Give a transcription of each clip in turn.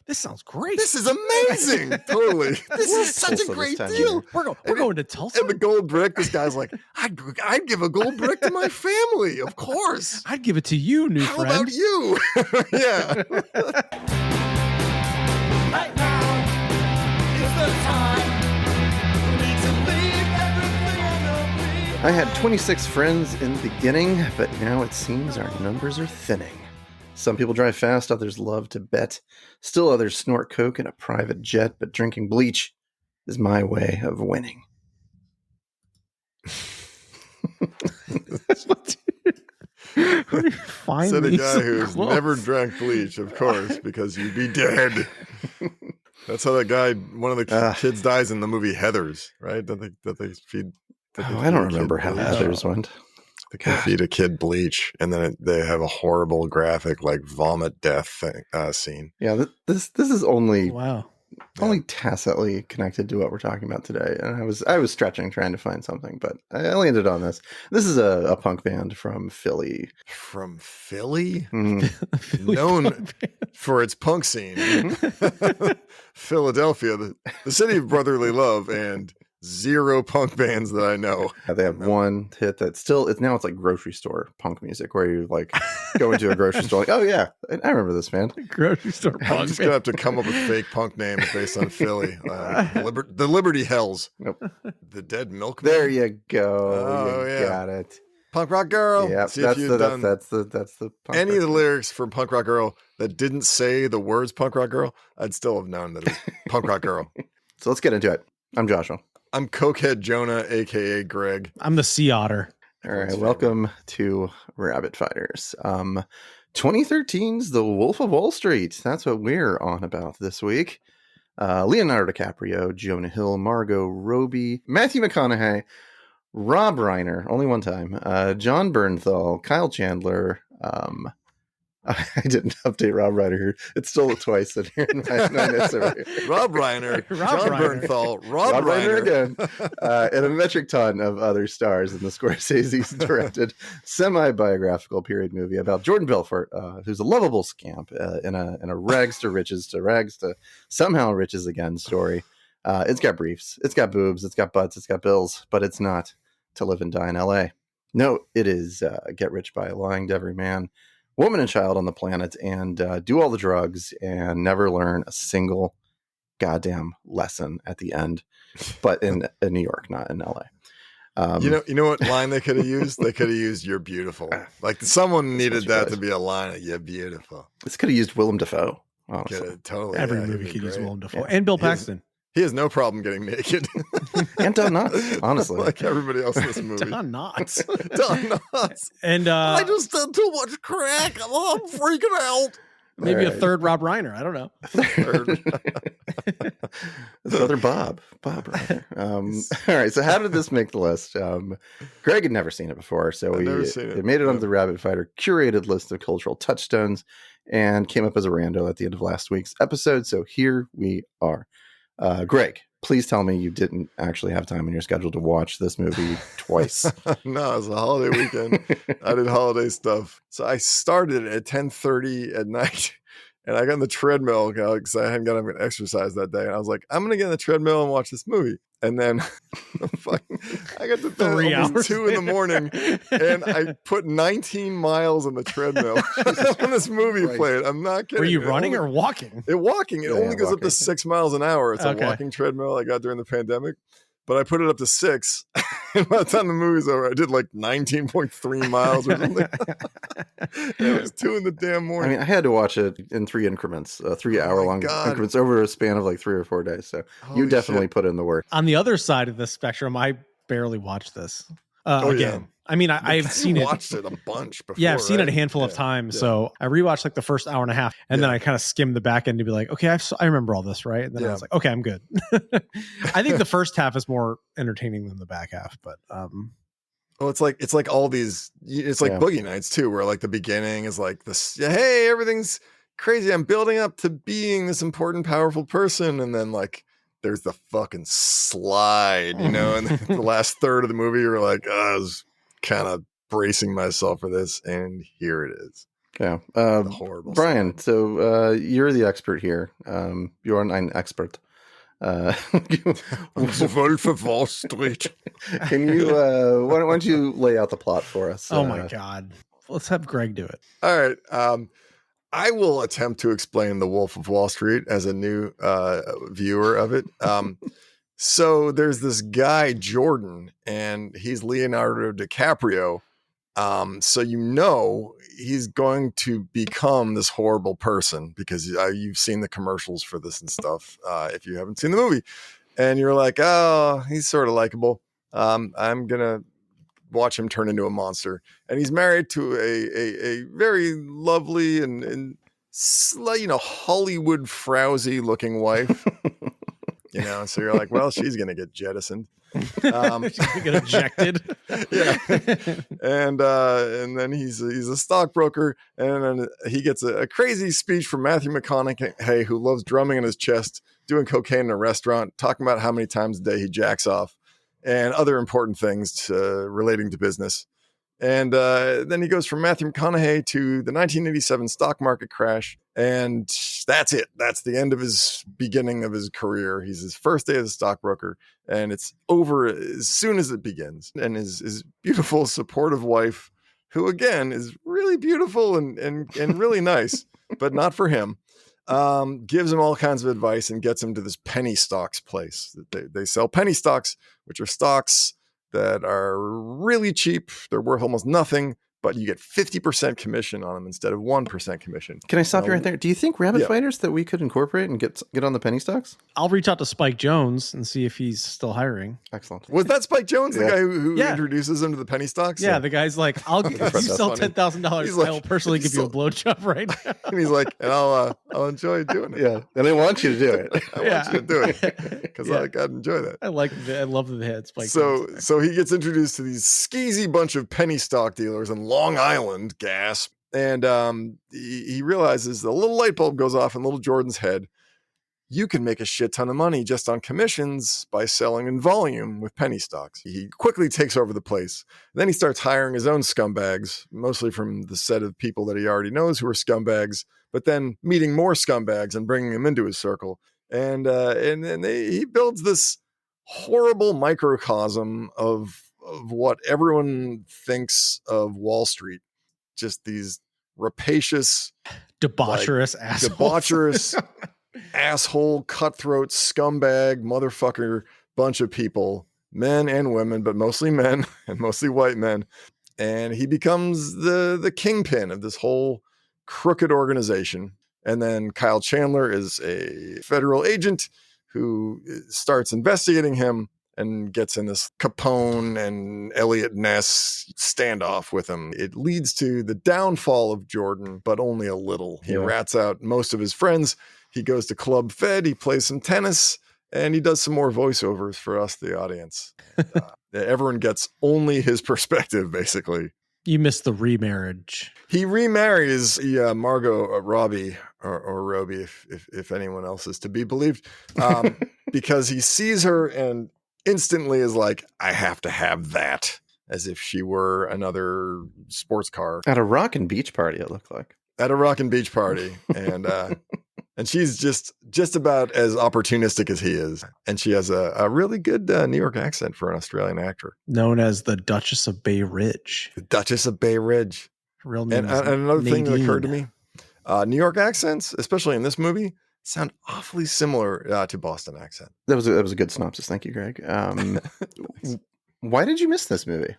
this sounds great. This is amazing. Totally. This is such a great deal. We're going to Tulsa. And the gold brick, this guy's like, I'd give a gold brick to my family. Of course. I'd give it to you, new How friend. about you? Yeah. Right now is the time for me to leave everything I know. I had 26 friends in the beginning, but now it seems our numbers are thinning. Some people drive fast, others love to bet. Still others snort coke in a private jet, but drinking bleach is my way of winning. Find Said a me guy some who's clothes. never drank bleach, of course, because you'd be dead. That's how that guy, one of the kids dies in the movie Heathers, right? That they feed. I don't remember how Heathers went. They can feed a kid bleach, and then they have a horrible graphic, like vomit death scene. Yeah, this is only Wow. only tacitly connected to what we're talking about today. And I was stretching trying to find something, but I landed on this. This is a punk band from Philly. From Philly? Mm. Known for its punk scene. Philadelphia, the city of brotherly love, and zero punk bands that I know. They have one hit that's still it's like grocery store punk music where you like go into a grocery store like, oh yeah, I remember this band. Grocery store I'm punk. just gonna have to come up with fake punk names based on Philly. The Liberty Hells. Nope. The Dead Milkmen. There you go. Oh, you yeah. got it. Punk Rock Girl. Yeah, See that's if the you've that's done the punk any of the rock. lyrics from Punk Rock Girl that didn't say the words Punk Rock Girl, I'd still have known that it was Punk Rock Girl. So let's get into it. I'm Joshua. I'm Cokehead Jonah, aka Greg. I'm the sea otter. All right, welcome to Rabbit Fighters. 2013's The Wolf of Wall Street. That's what we're on about this week. Leonardo DiCaprio, Jonah Hill, Margot Robbie, Matthew McConaughey, Rob Reiner, only one time, John Bernthal, Kyle Chandler. I didn't update Rob Reiner here. It's still twice in here in my notes over here. Rob Reiner, Rob John Reiner. Bernthal, Rob Reiner Reiner again, and a metric ton of other stars in the Scorsese's directed semi-biographical period movie about Jordy Belfort, who's a lovable scamp in a rags to riches to rags to somehow riches again story. It's got briefs, it's got boobs, it's got butts, it's got bills, but it's not To Live and Die in L.A. No, it is get rich by lying to every man, woman, and child on the planet, and do all the drugs and never learn a single goddamn lesson at the end, but in New York, not in LA. You know what line they could have used? They could have used "You're beautiful." Like someone needed that to be a line. You're beautiful. This could have used Willem Dafoe. Honestly. Totally. Every yeah, movie he'd be could use great. Willem Dafoe and Bill Paxton. He has no problem getting naked. And Don Knotts, honestly. like everybody else in this movie. Don Knotts. Don Knotts. And I just did too much crack. I'm freaking out. maybe All a right. third Rob Reiner. I don't know. His brother Bob Reiner. All right, so how did this make the list? Greg had never seen it before, so I've never seen it. it made it onto the Rabbit Fighter curated list of cultural touchstones and came up as a rando at the end of last week's episode. So here we are. Greg, please tell me you didn't actually have time in your schedule to watch this movie twice. No, it was a holiday weekend. I did holiday stuff. So I started at 10:30 at night and I got on the treadmill because I hadn't gotten exercise that day. And I was like, I'm going to get on the treadmill and watch this movie. And then I got to bed 3 at almost hours 2 in the morning and I put 19 miles on the treadmill when this movie Christ. played. I'm not kidding. Were you It running only- or walking? It walking. It Yeah, only goes up walking. to 6 miles an hour. It's Okay. a walking treadmill I got during the pandemic. But I put it up to 6. And by the time the movie's over, I did like 19.3 miles or something. It was 2 in the damn I morning. mean, I had to watch it in 3 increments, 3 hour long God. increments over a span of like 3 or 4 days. So you Holy definitely shit. put in the work. On the other side of the spectrum, I barely watched this. Oh, Again, yeah. I mean, I've seen it. Watched it a bunch before. Yeah, I've seen it a right? handful of Yeah, times. yeah. So I rewatched like the first hour and a half, and then I kind of skimmed the back end to be like, okay, I remember all this, right? And then I Yeah. was like, okay, I'm good. I think the first half is more entertaining than the back half, but Well, it's like all these. It's like Yeah. Boogie Nights too, where like the beginning is like this. Hey, everything's crazy. I'm building up to being this important, powerful person, and then like there's the fucking slide, you know. And the last third of the movie, you're like, I was kind of bracing myself for this, and here it is. Yeah. The horrible Brian, so you're the expert here. You're an expert. The Wolf of Wall Street. Can you, why don't you lay out the plot for us? Oh my God. Let's have Greg do it. All right. I will attempt to explain The Wolf of Wall Street as a new viewer of it. So there's this guy, Jordan, and he's Leonardo DiCaprio. So he's going to become this horrible person because you've seen the commercials for this and stuff. If you haven't seen the movie, and you're like, oh, he's sort of likable. I'm gonna watch him turn into a monster. And he's married to a very lovely and Hollywood frowsy looking wife. So you're like, well, she's gonna get jettisoned. She's gonna get ejected. Yeah. And then he's a stockbroker, and then he gets a crazy speech from Matthew McConaughey, who loves drumming in his chest, doing cocaine in a restaurant, talking about how many times a day he jacks off, and other important things relating to business. And then he goes from Matthew McConaughey to the 1987 stock market crash. And that's it. That's the end of his beginning of his career. He's his first day as a stockbroker, and it's over as soon as it begins. And his beautiful, supportive wife, who again is really beautiful and really nice, but not for him, gives him all kinds of advice and gets him to this penny stocks place. They sell penny stocks, which are stocks that are really cheap. They're worth almost nothing, but you get 50% commission on them instead of 1% commission. Can I stop you right there? Do you think rabbit fighters that we could incorporate and get on the penny stocks? I'll reach out to Spike Jones and see if he's still hiring. Excellent. Was that Spike Jones, the guy who Yeah. introduces him to the penny stocks? Yeah, the guy's like, I'll if you sell $10,000, He's like, I'll personally give you a blowjob right now. And he's like, and I'll enjoy doing it. Yeah, and I want you to do it. I want you to do it because I gotta enjoy that. I love the head Spike. So he gets introduced to these skeezy bunch of penny stock dealers in Long Island, gasp, and he realizes the little light bulb goes off in little Jordan's head. You can make a shit ton of money just on commissions by selling in volume with penny stocks. He quickly takes over the place. Then he starts hiring his own scumbags, mostly from the set of people that he already knows who are scumbags, but then meeting more scumbags and bringing them into his circle. And then he builds this horrible microcosm of what everyone thinks of Wall Street. Just these rapacious, debaucherous asshole, cutthroat, scumbag, motherfucker bunch of people, men and women, but mostly men and mostly white men. And he becomes the kingpin of this whole crooked organization. And then Kyle Chandler is a federal agent who starts investigating him and gets in this Capone and Elliot Ness standoff with him. It leads to the downfall of Jordan, but only a little. He rats out most of his friends. He goes to Club Fed, he plays some tennis, and he does some more voiceovers for us, the audience. Everyone gets only his perspective, basically. You missed the remarriage. He remarries Margot Robbie, or Robbie, if anyone else is to be believed, because he sees her and instantly is like, I have to have that, as if she were another sports car. At a rockin' beach party, it looked like. At a rockin' beach party. And she's just about as opportunistic as he is. And she has a really good New York accent for an Australian actor. Known as the Duchess of Bay Ridge. The Duchess of Bay Ridge. Real name. And another thing that occurred to me, New York accents, especially in this movie, sound awfully similar to Boston accent. That was a good synopsis. Thank you, Greg. Why did you miss this movie?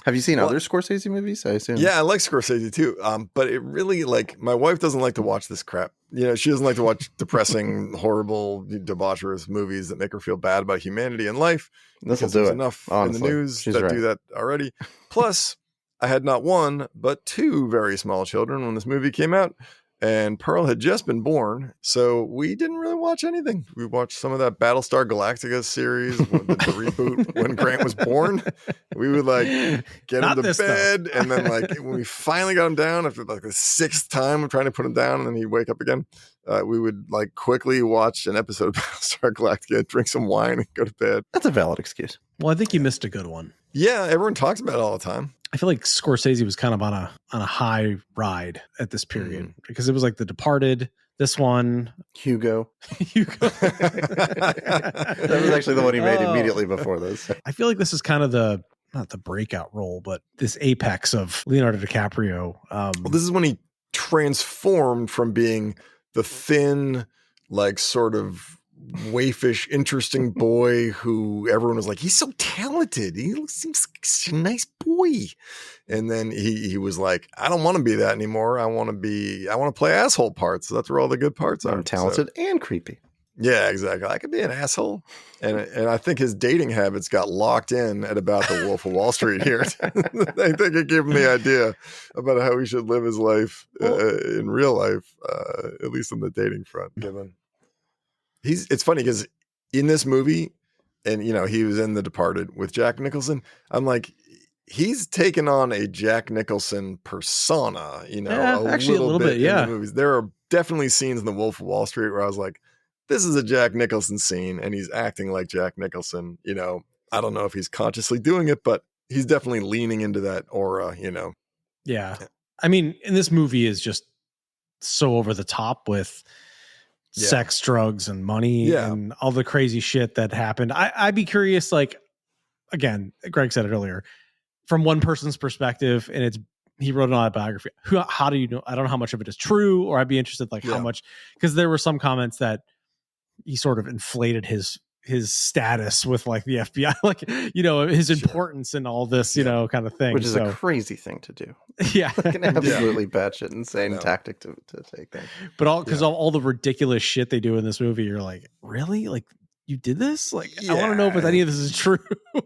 Have you seen other Scorsese movies? I assume. Yeah, I like Scorsese too. But it really, my wife doesn't like to watch this crap. She doesn't like to watch depressing, horrible, debaucherous movies that make her feel bad about humanity and life. This will do it. Enough honestly. In the news She's that right. do that already. Plus, I had not one, but two very small children when this movie came out. And Pearl had just been born, so we didn't really watch anything. We watched some of that Battlestar Galactica series, the reboot, when Grant was born. We would get him to bed, and then when we finally got him down after the sixth time of trying to put him down, and then he'd wake up again, we would quickly watch an episode of Battlestar Galactica, drink some wine, and go to bed. That's a valid excuse. Well, I think you missed a good one. Yeah, everyone talks about it all the time. I feel like Scorsese was kind of on a high ride at this period because it was like The Departed, this one, Hugo. Hugo. That was actually the one he made immediately before this. I feel like this is kind of not the breakout role, but this apex of Leonardo DiCaprio. Well, this is when he transformed from being the thin, like sort of waifish, interesting boy who everyone was like, he's so talented. He seems like a nice boy. And then he was like, I don't want to be that anymore. I want to play asshole parts. So that's where all the good parts are. I'm talented and creepy. Yeah, exactly. I could be an asshole. And I think his dating habits got locked in at about the Wolf of Wall Street here. I think it gave him the idea about how he should live his life in real life, at least on the dating front. It's funny because in this movie, and he was in The Departed with Jack Nicholson. I'm like, he's taken on a Jack Nicholson persona, actually a little bit, in the movies. There are definitely scenes in The Wolf of Wall Street where I was like, this is a Jack Nicholson scene and he's acting like Jack Nicholson. I don't know if he's consciously doing it, but he's definitely leaning into that aura, Yeah. I mean, and this movie is just so over the top with sex, drugs, and money and all the crazy shit that happened. I'd be curious, like, again, Greg said it earlier, from one person's perspective, and he wrote an autobiography. How do you know? I don't know how much of it is true, or I'd be interested, like, how much, because there were some comments that he sort of inflated his status with like the FBI, like, his importance and all this, kind of thing. Which is a crazy thing to do. Yeah. Like an absolutely batshit insane tactic to take there. But because all the ridiculous shit they do in this movie, you're like, really? Like, you did this? Like, I want to know if any of this is true.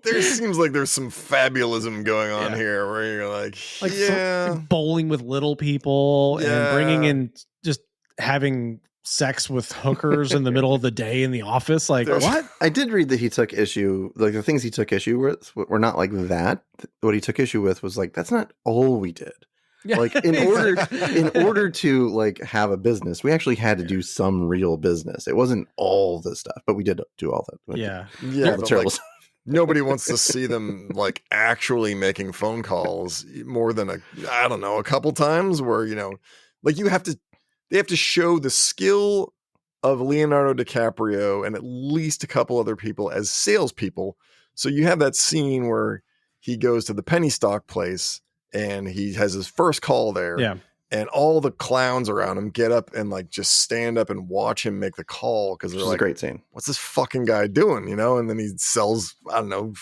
There seems like there's some fabulism going on here where you're like bowling with little people and bringing in just having sex with hookers in the middle of the day in the office. Like, what? I did read that he took issue, like the things he took issue with were not like that. What he took issue with was like, that's not all we did. Yeah. Like in order to like have a business, we actually had to do some real business. It wasn't all this stuff, but we did do all that. Yeah. Like, nobody wants to see them like actually making phone calls more than a couple times where, like they have to show the skill of Leonardo DiCaprio and at least a couple other people as salespeople. So you have that scene where he goes to the penny stock place and he has his first call there. Yeah. And all the clowns around him get up and like just stand up and watch him make the call because they're like, a great scene. What's this fucking guy doing? And then he sells, I don't know,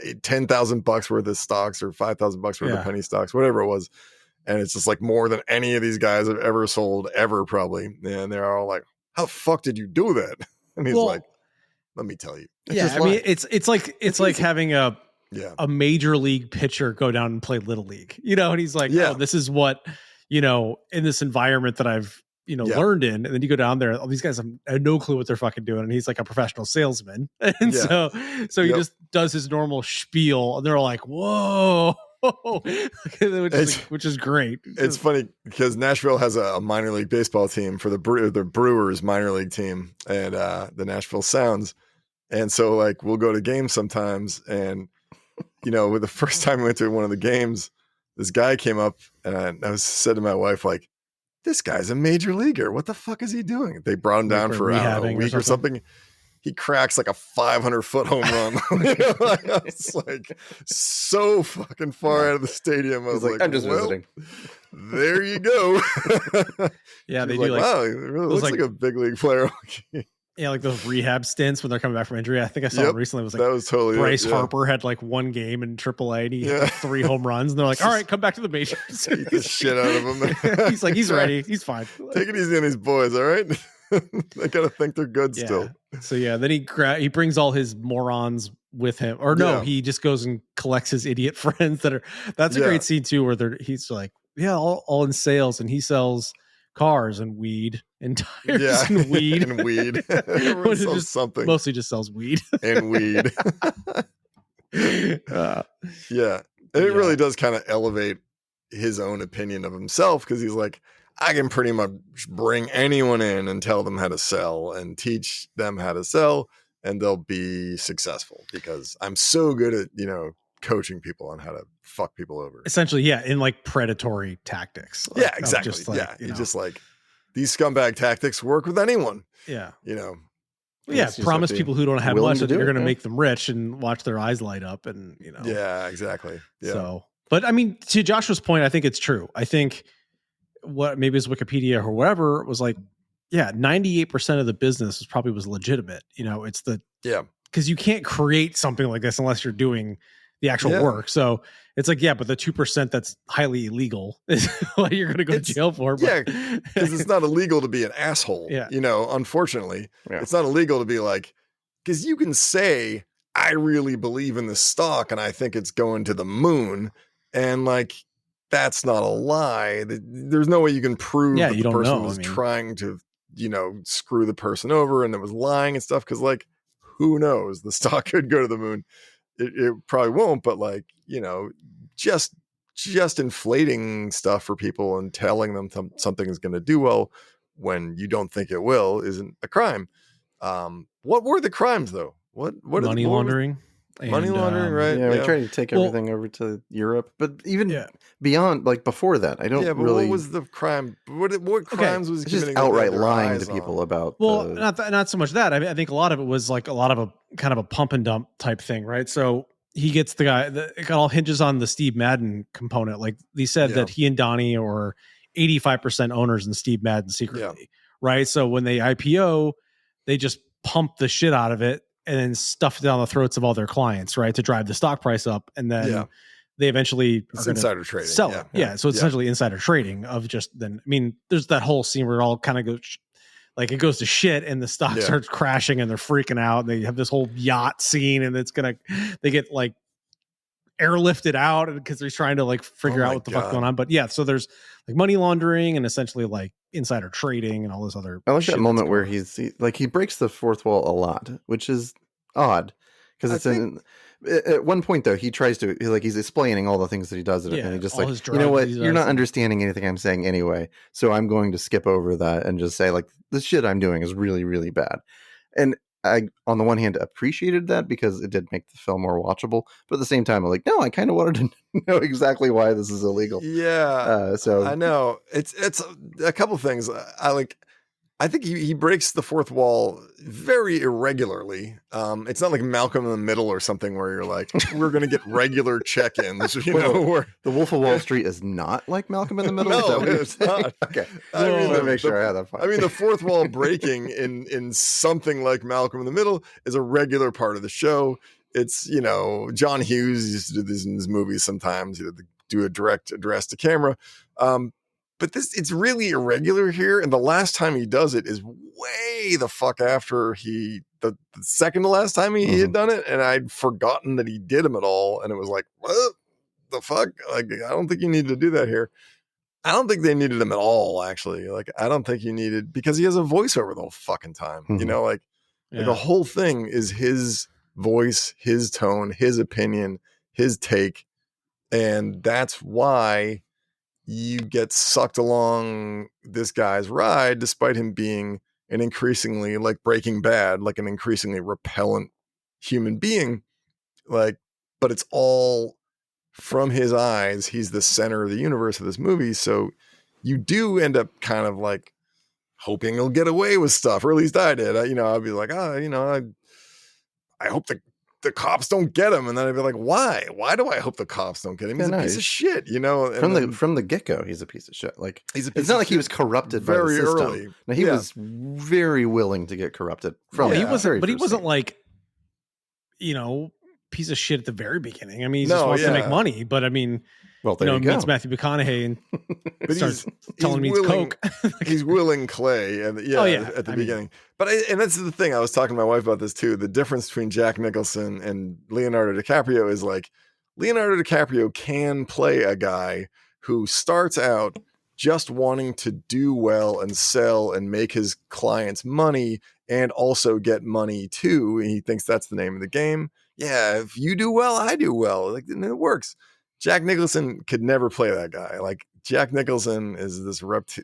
$10,000 worth of stocks or $5,000 worth of penny stocks, whatever it was. And it's just like more than any of these guys have ever sold ever, probably. And they're all like, how the fuck did you do that? And he's like, let me tell you. I mean, it's like having a major league pitcher go down and play little league, and he's like, oh, this is what, in this environment that I've, learned in. And then you go down there, all these guys have no clue what they're fucking doing. And he's like a professional salesman. And so he just does his normal spiel and they're all like, whoa. which is great. It's funny because Nashville has a minor league baseball team for the Brewers minor league team and the Nashville Sounds. And so like we'll go to games sometimes. And, with the first time we went to one of the games, this guy came up and I said to my wife, like, this guy's a major leaguer. What the fuck is he doing? They brought him down for a week or something. He cracks like a 500-foot home run. It's like so fucking far out of the stadium. I was like, I'm just visiting. There you go. Yeah, they do like, wow, it really looks like a big league player. Yeah, like those rehab stints when they're coming back from injury. I think I saw one recently. It was like that was totally Bryce Harper had like one game in AAA and he had like 3 home runs. And they're like, all right, come back to the majors. Eat the shit out of him. He's like, he's ready. He's fine. Take it easy on these boys, all right? They gotta think they're good still. So then he brings all his morons with him, or no, he just goes and collects his idiot friends that's a great scene too, where he's like, all in sales, and he sells cars and weed and tires and weed and weed. Everyone sells something. Mostly just sells weed and weed. It really does kind of elevate his own opinion of himself because he's like, I can pretty much bring anyone in and tell them how to sell and teach them how to sell and they'll be successful because I'm so good at, coaching people on how to fuck people over. Essentially, yeah, in like predatory tactics. Like, Yeah, exactly. just like, yeah, you just like these scumbag tactics work with anyone. Yeah. You know. Yeah, promise people who don't have much that you're going to make them rich and watch their eyes light up, and you know. Yeah, exactly. Yeah. So, but I mean, to Joshua's point, I think it's true. I think what maybe it's Wikipedia or whatever was like, yeah, 98% of the business was legitimate. You know, it's because you can't create something like this unless you're doing the actual work. So it's like, yeah, but the 2% that's highly illegal is what you're going to go to jail for. But. Yeah, because it's not illegal to be an asshole. Yeah. You know, unfortunately, it's not illegal to be like, because you can say, I really believe in this stock and I think it's going to the moon. And like, that's not a lie. There's no way you can prove that the person was trying to, you know, screw the person over and that was lying and stuff. Cause like, who knows? The stock could go to the moon. It probably won't, but like, you know, just inflating stuff for people and telling them something is going to do well when you don't think it will isn't a crime. What were the crimes though? What money laundering? Money laundering, right? Yeah, we tried to take everything over to Europe, but even beyond, like before that, I don't really. What was the crime? What crimes was he just committing? Outright lying to people about. Well, not so much that. I think a lot of it was like a lot of a kind of a pump and dump type thing, right? So he gets the guy. It all hinges on the Steve Madden component. Like they said that he and Donnie are 85% owners in Steve Madden secretly, right? So when they IPO, they just pump the shit out of it and then stuff it down the throats of all their clients, right, to drive the stock price up, and then they eventually it's insider trading. Sell it. Yeah, so it's essentially insider trading of just then. I mean, there's that whole scene where it all kind of goes like it goes to shit, and the stock starts crashing, and they're freaking out. And they have this whole yacht scene, and they get like airlifted out because they're trying to like figure out what the fuck's going on. But yeah, so there's like money laundering and essentially like insider trading and all this other. I like that moment where he breaks the fourth wall a lot, which is odd because at one point though he tries to he's explaining all the things that he does and he just like, you know what, you're not understanding anything I'm saying anyway, so I'm going to skip over that and just say like the shit I'm doing is really, really bad. And I, on the one hand, appreciated that because it did make the film more watchable, but at the same time, I'm like, no, I kind of wanted to know exactly why this is illegal. Yeah, so I know it's a couple things. I think he breaks the fourth wall very irregularly. It's not like Malcolm in the Middle or something where you're like, we're going to get regular check-ins. You know, where the Wolf of Wall Street is not like Malcolm in the Middle. No, it's not. Okay, I mean, to make sure I have that. I mean, the fourth wall breaking in something like Malcolm in the Middle is a regular part of the show. It's, you know, John Hughes used to do this in his movies sometimes. He would do a direct address to camera. But it's really irregular here. And the last time he does it is way the fuck after the second to last time he had done it. And I'd forgotten that he did them at all. And it was like, what the fuck? Like, I don't think you need to do that here. I don't think they needed him at all, actually. Like, I don't think you needed, because he has a voiceover the whole fucking time. You know, like the whole thing is his voice, his tone, his opinion, his take. And that's why you get sucked along this guy's ride, despite him being an increasingly, like Breaking Bad, like an increasingly repellent human being. Like, but it's all from his eyes. He's the center of the universe of this movie. So you do end up kind of like hoping he'll get away with stuff, or at least I did. I'd be like, I hope the cops don't get him, and then I'd be like, why do I hope the cops don't get him? He's a piece of shit, you know. From the get-go, he's a piece of shit. Like, it's not like he was corrupted very by the system. Early. No, he was very willing to get corrupted from he wasn't like, you know, piece of shit at the very beginning. I mean, he just wants to make money, but I mean, well, there you go. Meets Matthew McConaughey and starts telling him he's Coke. He's willing Clay, and at the beginning. But and that's the thing. I was talking to my wife about this too. The difference between Jack Nicholson and Leonardo DiCaprio is like Leonardo DiCaprio can play a guy who starts out just wanting to do well and sell and make his clients money and also get money too. And he thinks that's the name of the game. Yeah, if you do well, I do well. Like, and it works. Jack Nicholson could never play that guy. Like, Jack Nicholson is this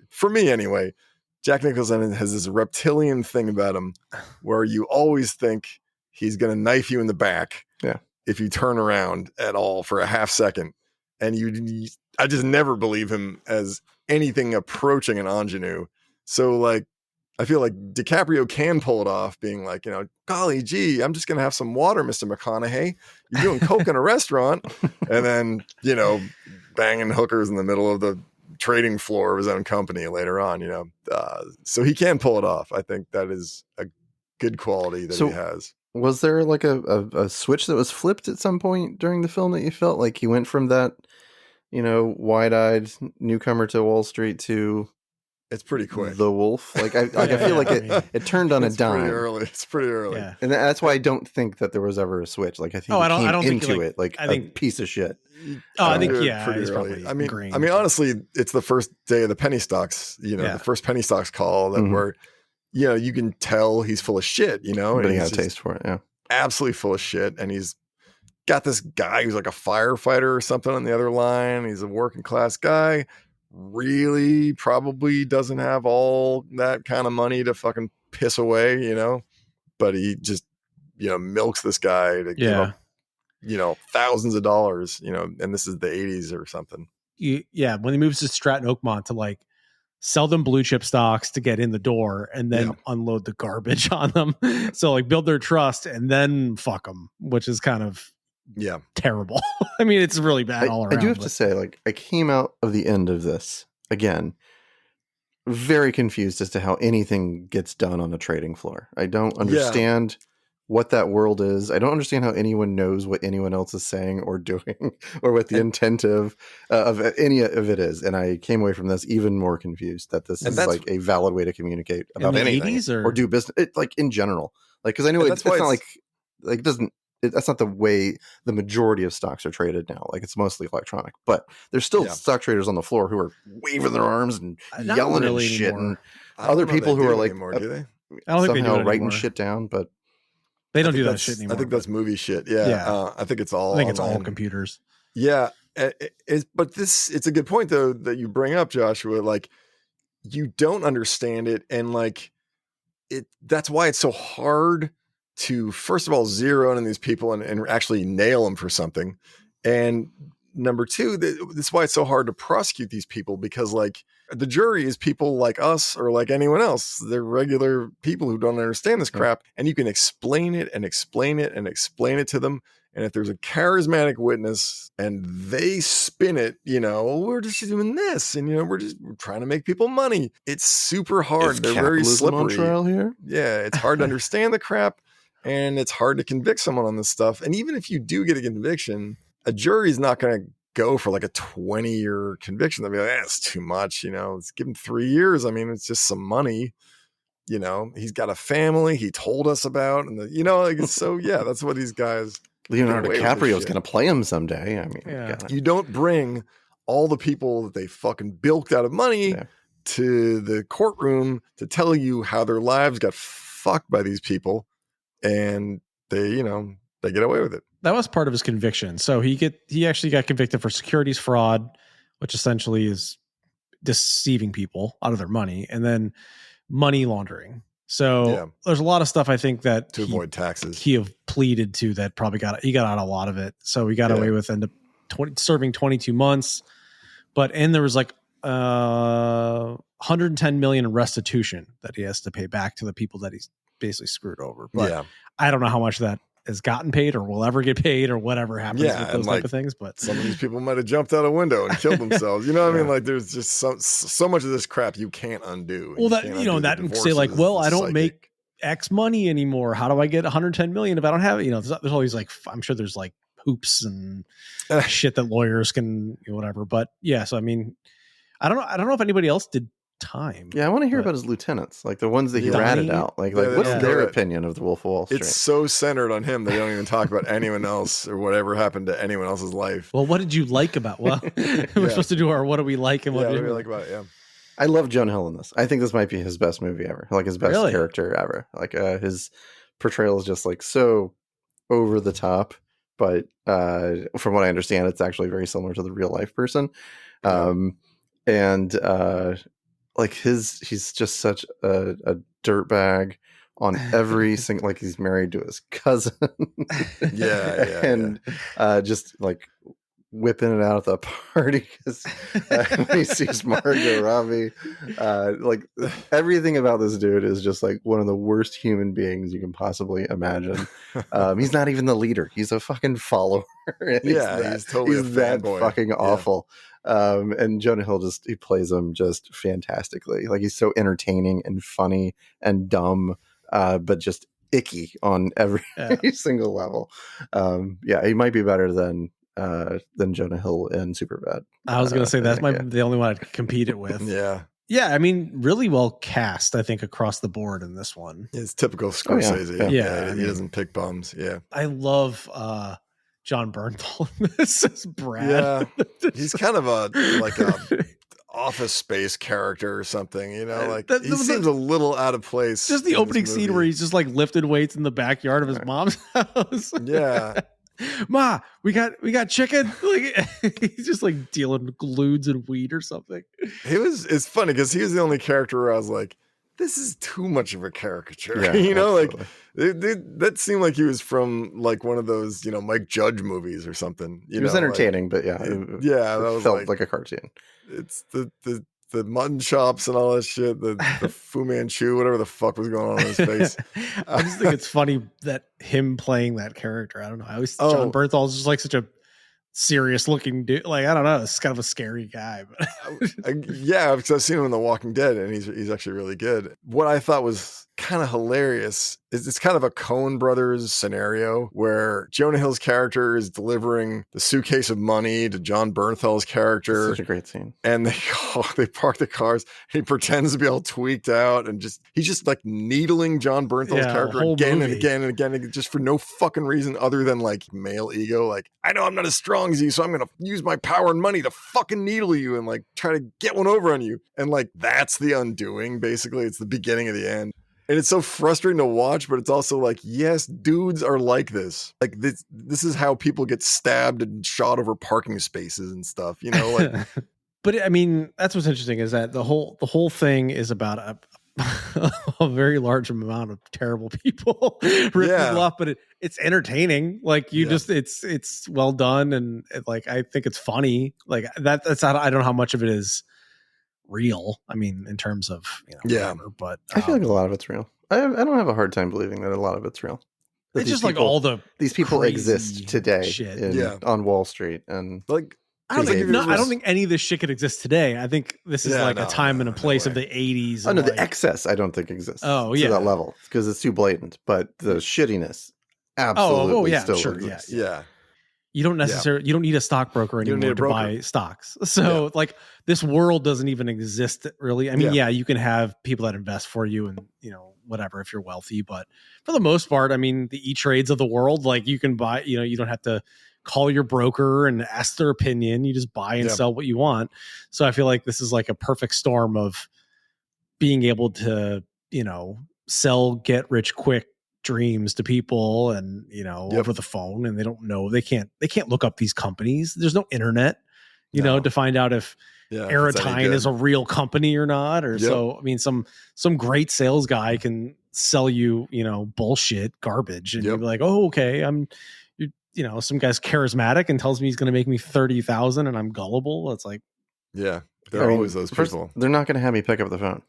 for me anyway. Jack Nicholson has this reptilian thing about him where you always think he's going to knife you in the back if you turn around at all for a half second, and I just never believe him as anything approaching an ingenue. So like, I feel like DiCaprio can pull it off, being like, golly gee, I'm just gonna have some water, Mr. McConaughey. You're doing coke in a restaurant, and then banging hookers in the middle of the trading floor of his own company later on. So he can pull it off. I think that is a good quality that he has. Was there like a switch that was flipped at some point during the film that you felt like he went from that, wide-eyed newcomer to Wall Street to it's pretty quick. The Wolf? Like I feel like it turned on a dime. It's pretty early. Yeah. And that's why I don't think that there was ever a switch. Like I think I don't into think it like I think, a piece of shit. I think pretty early. I mean, honestly, it's the first day of the penny stocks. The first penny stocks call that where you can tell he's full of shit. But he got a taste for it. Yeah, absolutely full of shit, and he's got this guy who's like a firefighter or something on the other line. He's a working class guy. Really probably doesn't have all that kind of money to fucking piss away, but he just, milks this guy to give up, thousands of dollars, and this is the 80s or something. When he moves to Stratton Oakmont to like sell them blue chip stocks to get in the door and then unload the garbage on them. So like build their trust and then fuck them, which is kind of terrible. I mean, it's really bad all around. I do have to say, like, I came out of the end of this again very confused as to how anything gets done on a trading floor. I don't understand what that world is. I don't understand how anyone knows what anyone else is saying or doing, or what the intent of any of it is. And I came away from this even more confused that this is like a valid way to communicate about anything or do business, like in general. Like, because I know it's not like it doesn't. That's not the way the majority of stocks are traded now. Like, it's mostly electronic, but there's still stock traders on the floor who are waving their arms and yelling and shit, and other people who are like, anymore, do they? I don't think they do it writing shit down, but they don't do that shit anymore. I think that's movie shit. Yeah. I think it's all. I think it's all computers. Yeah, but it's a good point though that you bring up, Joshua. Like, you don't understand it, and like that's why it's so hard to, first of all, zero in on these people and actually nail them for something. And number two, that's why it's so hard to prosecute these people, because like the jury is people like us or like anyone else. They're regular people who don't understand this crap. And you can explain it and explain it and explain it to them. And if there's a charismatic witness and they spin it, we're just doing this, and we're trying to make people money. It's super hard. They're very slippery. On trial here? Yeah, it's hard to understand the crap. And it's hard to convict someone on this stuff. And even if you do get a conviction, a jury's not going to go for like a 20-year conviction. They'll be like, that's too much. Let's give him 3 years. I mean, it's just some money. He's got a family he told us about. And, that's what these guys. Leonardo DiCaprio is going to play him someday. I mean, you don't bring all the people that they fucking bilked out of money to the courtroom to tell you how their lives got fucked by these people. And they get away with it. That was part of his conviction. So he actually got convicted for securities fraud, which essentially is deceiving people out of their money, and then money laundering. So there's a lot of stuff I think that to avoid taxes he have pleaded to that probably he got out a lot of it. So he got away with serving 22 months, and there was like 110 million in restitution that he has to pay back to the people that he's basically screwed over. But I don't know how much that has gotten paid or will ever get paid or whatever happens with those type of things. But some of these people might have jumped out a window and killed themselves. You know what I mean? Like, there's just so much of this crap you can't undo. Well, that that can say like, well, I don't make X money anymore. How do I get 110 million if I don't have it? There's always like, I'm sure there's like hoops and shit that lawyers can whatever. But so I mean, I don't know if anybody else did time. I want to hear about his lieutenants, like the ones that he ratted out. Like what's their opinion of the Wolf of Wall Street? It's so centered on him they don't even talk about anyone else or whatever happened to anyone else's life. Well, what did you like about? Well, we're supposed to do our what do we like and what do we like about it? Yeah, I love Jonah Hill in this. I think this might be his best movie ever, like his best character ever. Like his portrayal is just like so over the top, but from what I understand, it's actually very similar to the real life person. Like he's just such a dirtbag on every single, like he's married to his cousin. And just like whipping it out at the party because when he sees Margot Robbie, like everything about this dude is just like one of the worst human beings you can possibly imagine. He's not even the leader; he's a fucking follower. He's totally he's a that fanboy. fucking awful. And Jonah Hill he plays him just fantastically. Like he's so entertaining and funny and dumb, but just icky on every single level. He might be better than Jonah Hill in Superbad. I was gonna say that's the only one I'd compete it with. Yeah, I mean, really well cast, I think, across the board in this one. It's typical Scorsese. Yeah, he doesn't pick bums. I love John Bernthal in this as Brad. He's kind of a Office Space character or something, you know, like he seems a little out of place. Just the opening scene where he's just like lifting weights in the backyard of his mom's house. Ma, we got chicken. Like he's just like dealing glues and weed or something. It's funny because he was the only character where I was like, this is too much of a caricature. Yeah, you know, absolutely. like that seemed like he was from like one of those, you know, Mike Judge movies or something. It was entertaining, but that was felt like a cartoon. It's the mutton chops and all that shit, the Fu Manchu, whatever the fuck was going on in his face. I just think it's funny that him playing that character. I don't know. John Bernthal is just like such a serious looking dude. Like, I don't know. It's kind of a scary guy. But because I've seen him in The Walking Dead and he's actually really good. What I thought was kind of hilarious is it's kind of a Coen Brothers scenario where Jonah Hill's character is delivering the suitcase of money to John Bernthal's character. It's such a great scene. And they park the cars. He pretends to be all tweaked out and he's just like needling John Bernthal's character again and again and again, just for no fucking reason other than like male ego. Like, I know I'm not as strong as you, so I'm going to use my power and money to fucking needle you and like try to get one over on you. And like, that's the undoing. Basically, it's the beginning of the end. And it's so frustrating to watch, but it's also like, yes, dudes are like this. Like this is how people get stabbed and shot over parking spaces and stuff, you know, like. But I mean, that's what's interesting is that the whole thing is about a very large amount of terrible people ripping people off, but it's entertaining. Like it's well done. And like, I think it's funny. Like that's not, I don't know how much of it is real. I mean, in terms of, you know, whatever, but I feel like a lot of it's real. I don't have a hard time believing that a lot of it's real. That it's just like these people exist today on Wall Street. And like, I don't think any of this shit could exist today. I think this is a time and a place of the 80s. Oh no, the excess I don't think exists. To that level because it's too blatant. But the shittiness absolutely still exists. Yeah. You don't necessarily you don't need a stockbroker anymore to buy stocks. So like this world doesn't even exist really. I mean, you can have people that invest for you and, you know, whatever if you're wealthy, but for the most part, I mean, the E-Trades of the world, like you can buy, you know, you don't have to call your broker and ask their opinion. You just buy and sell what you want. So I feel like this is like a perfect storm of being able to, you know, sell get rich quick dreams to people and, you know, over the phone, and they don't know, they can't look up these companies. There's no internet, you know, to find out if Aerotyne is a real company or not. Or so, I mean, some great sales guy can sell you, you know, bullshit garbage. And you're like, oh, okay. You know, some guy's charismatic and tells me he's going to make me 30,000 and I'm gullible. It's like, there are always those people. They're not going to have me pick up the phone.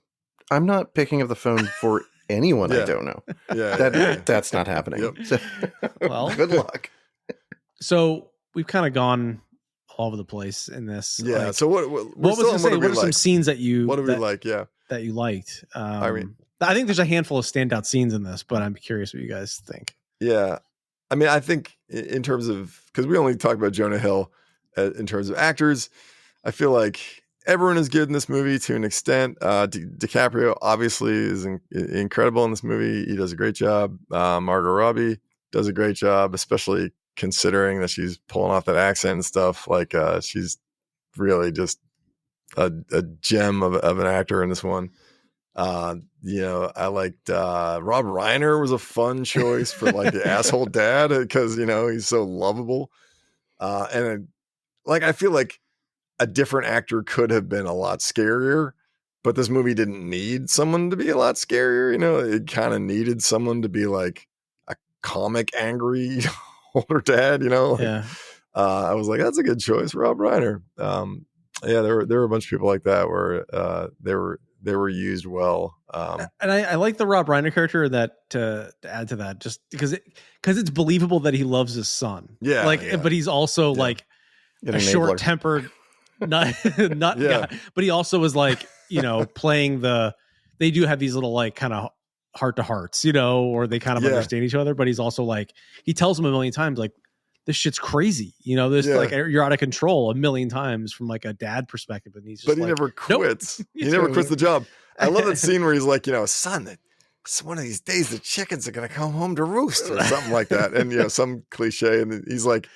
I'm not picking up the phone for anyone I don't know. That's not happening. So, well, good luck. So we've kind of gone all over the place in this. Yeah. Like, so what are some scenes that you like? Yeah, that you liked? I mean, I think there's a handful of standout scenes in this, but I'm curious what you guys think. Yeah, I mean, I think in terms of, because we only talk about Jonah Hill in terms of actors, I feel like everyone is good in this movie to an extent. DiCaprio obviously is incredible in this movie. He does a great job. Margot Robbie does a great job, especially considering that she's pulling off that accent and stuff. Like she's really just a gem of an actor in this one. You know, I liked Rob Reiner was a fun choice for like the asshole dad because, you know, he's so lovable. And like I feel like a different actor could have been a lot scarier, But this movie didn't need someone to be a lot scarier. You know, it kind of needed someone to be like a comic, angry older dad. You know, like, I was like, that's a good choice, Rob Reiner. Yeah, there were a bunch of people like that where they were used well. And I like the Rob Reiner character that to add to that, just because it's believable that he loves his son. Yeah, like, but he's also like a short-tempered nut guy. But he also is like, you know, playing they do have these little like kind of heart-to-hearts, you know, or they kind of understand each other. But he's also like, he tells him a million times like, this shit's crazy, you know, this like you're out of control a million times from like a dad perspective, and he's just he never quits. Nope. He never quits the job. I love that scene where he's like, you know, son, it's one of these days the chickens are gonna come home to roost or something like that, and you know, some cliche, and he's like,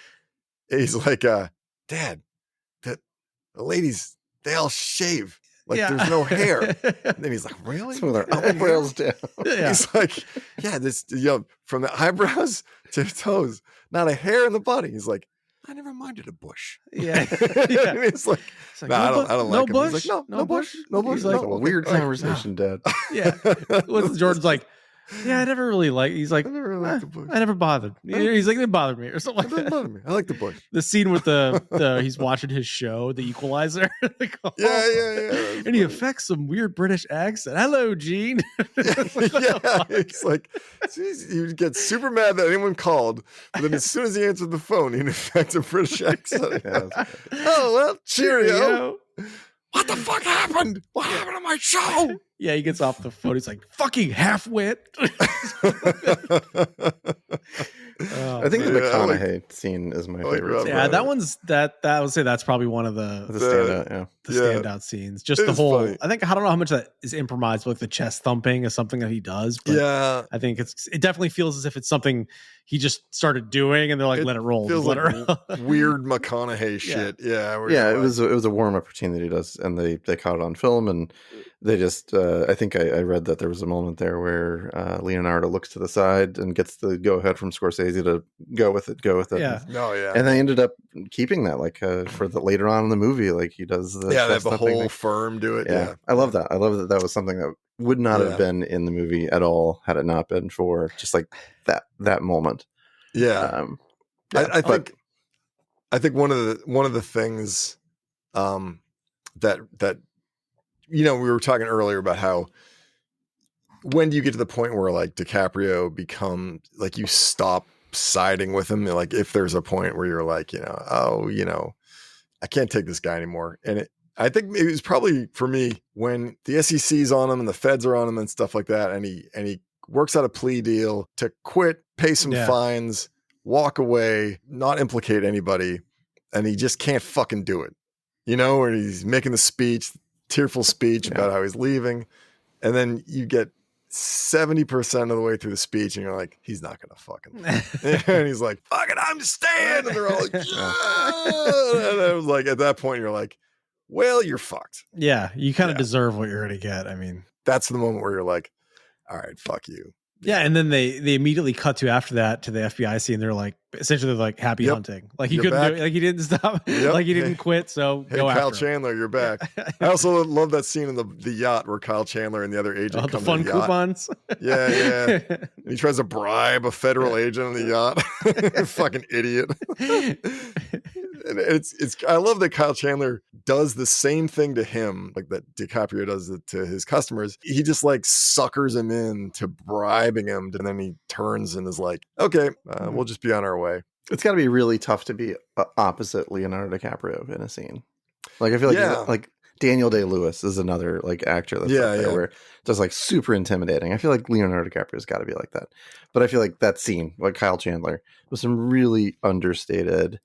Dad, the ladies, they all shave. Like there's no hair. And then he's like, really? Some of their eyebrows down. He's like, yeah, this, you know, from the eyebrows to the toes, not a hair in the body. He's like, I never minded a bush. Yeah. And he's like, no, I don't like him. He's like, no bush. He's like, a weird conversation, Dad. Yeah. Jordan's like, yeah, I never really he's like, I never really liked the bush. I never bothered. He's like, it bothered me or something like that. It didn't bother me. I like the bush. The scene with the he's watching his show, The Equalizer. Like, yeah. And he affects some weird British accent. Hello, Gene. It's like, he gets super mad that anyone called, but then as soon as he answered the phone, he affects a British accent. Oh, well, cheerio. What the fuck happened? What happened to my show? Yeah, he gets off the phone. He's like, fucking half-wit. I think the McConaughey scene is my favorite. Yeah, that one's I would say that's probably one of the standout scenes. Just the whole funny. I don't know how much that is improvised, but like the chest thumping is something that he does. But I think it definitely feels as if it's something he just started doing, and they're like, let it roll. Feels like weird McConaughey shit. It was a warm up routine that he does, and they caught it on film, and they just I think I read that there was a moment there where Leonardo looks to the side and gets the go ahead from Scorsese to go with it. And they ended up keeping that for the later on in the movie, like he does the they have the whole firm do it. I love that. That was something that would not have been in the movie at all had it not been for just like that moment. I think one of the things that you know, we were talking earlier about how when do you get to the point where like DiCaprio become like you stop siding with him, like if there's a point where you're like, you know, oh, you know, I can't take this guy anymore. And I think it was probably for me when the SEC's on him and the feds are on him and stuff like that, and he works out a plea deal to quit, pay some fines, walk away, not implicate anybody, and he just can't fucking do it. You know, where he's making the speech, tearful speech about how he's leaving, and then you get 70% of the way through the speech and you're like, he's not gonna fucking and he's like, fuck it, I'm staying, and they're all like, yeah. And I was like, at that point you're like, well, you're fucked. Yeah, you kind of deserve what you're gonna get. I mean, that's the moment where you're like, all right, fuck you. Yeah, and then they immediately cut to after that to the FBI scene. They're like, essentially, they're like, happy hunting. Like he couldn't do it, like he didn't stop, like he didn't quit. So hey, Kyle Chandler, you're back. I also love that scene in the yacht where Kyle Chandler and the other agent come the fun to the yacht. coupons. Yeah. And he tries to bribe a federal agent on the yacht. Fucking idiot. And it's I love that Kyle Chandler does the same thing to him like that DiCaprio does it to his customers. He just like suckers him in to bribing him, and then he turns and is like, okay, we'll just be on our way. It's got to be really tough to be opposite Leonardo DiCaprio in a scene. Like I feel like like Daniel Day-Lewis is another like actor that's up there where just like super intimidating. I feel like Leonardo DiCaprio's got to be like that. But I feel like that scene, like Kyle Chandler, was some really understated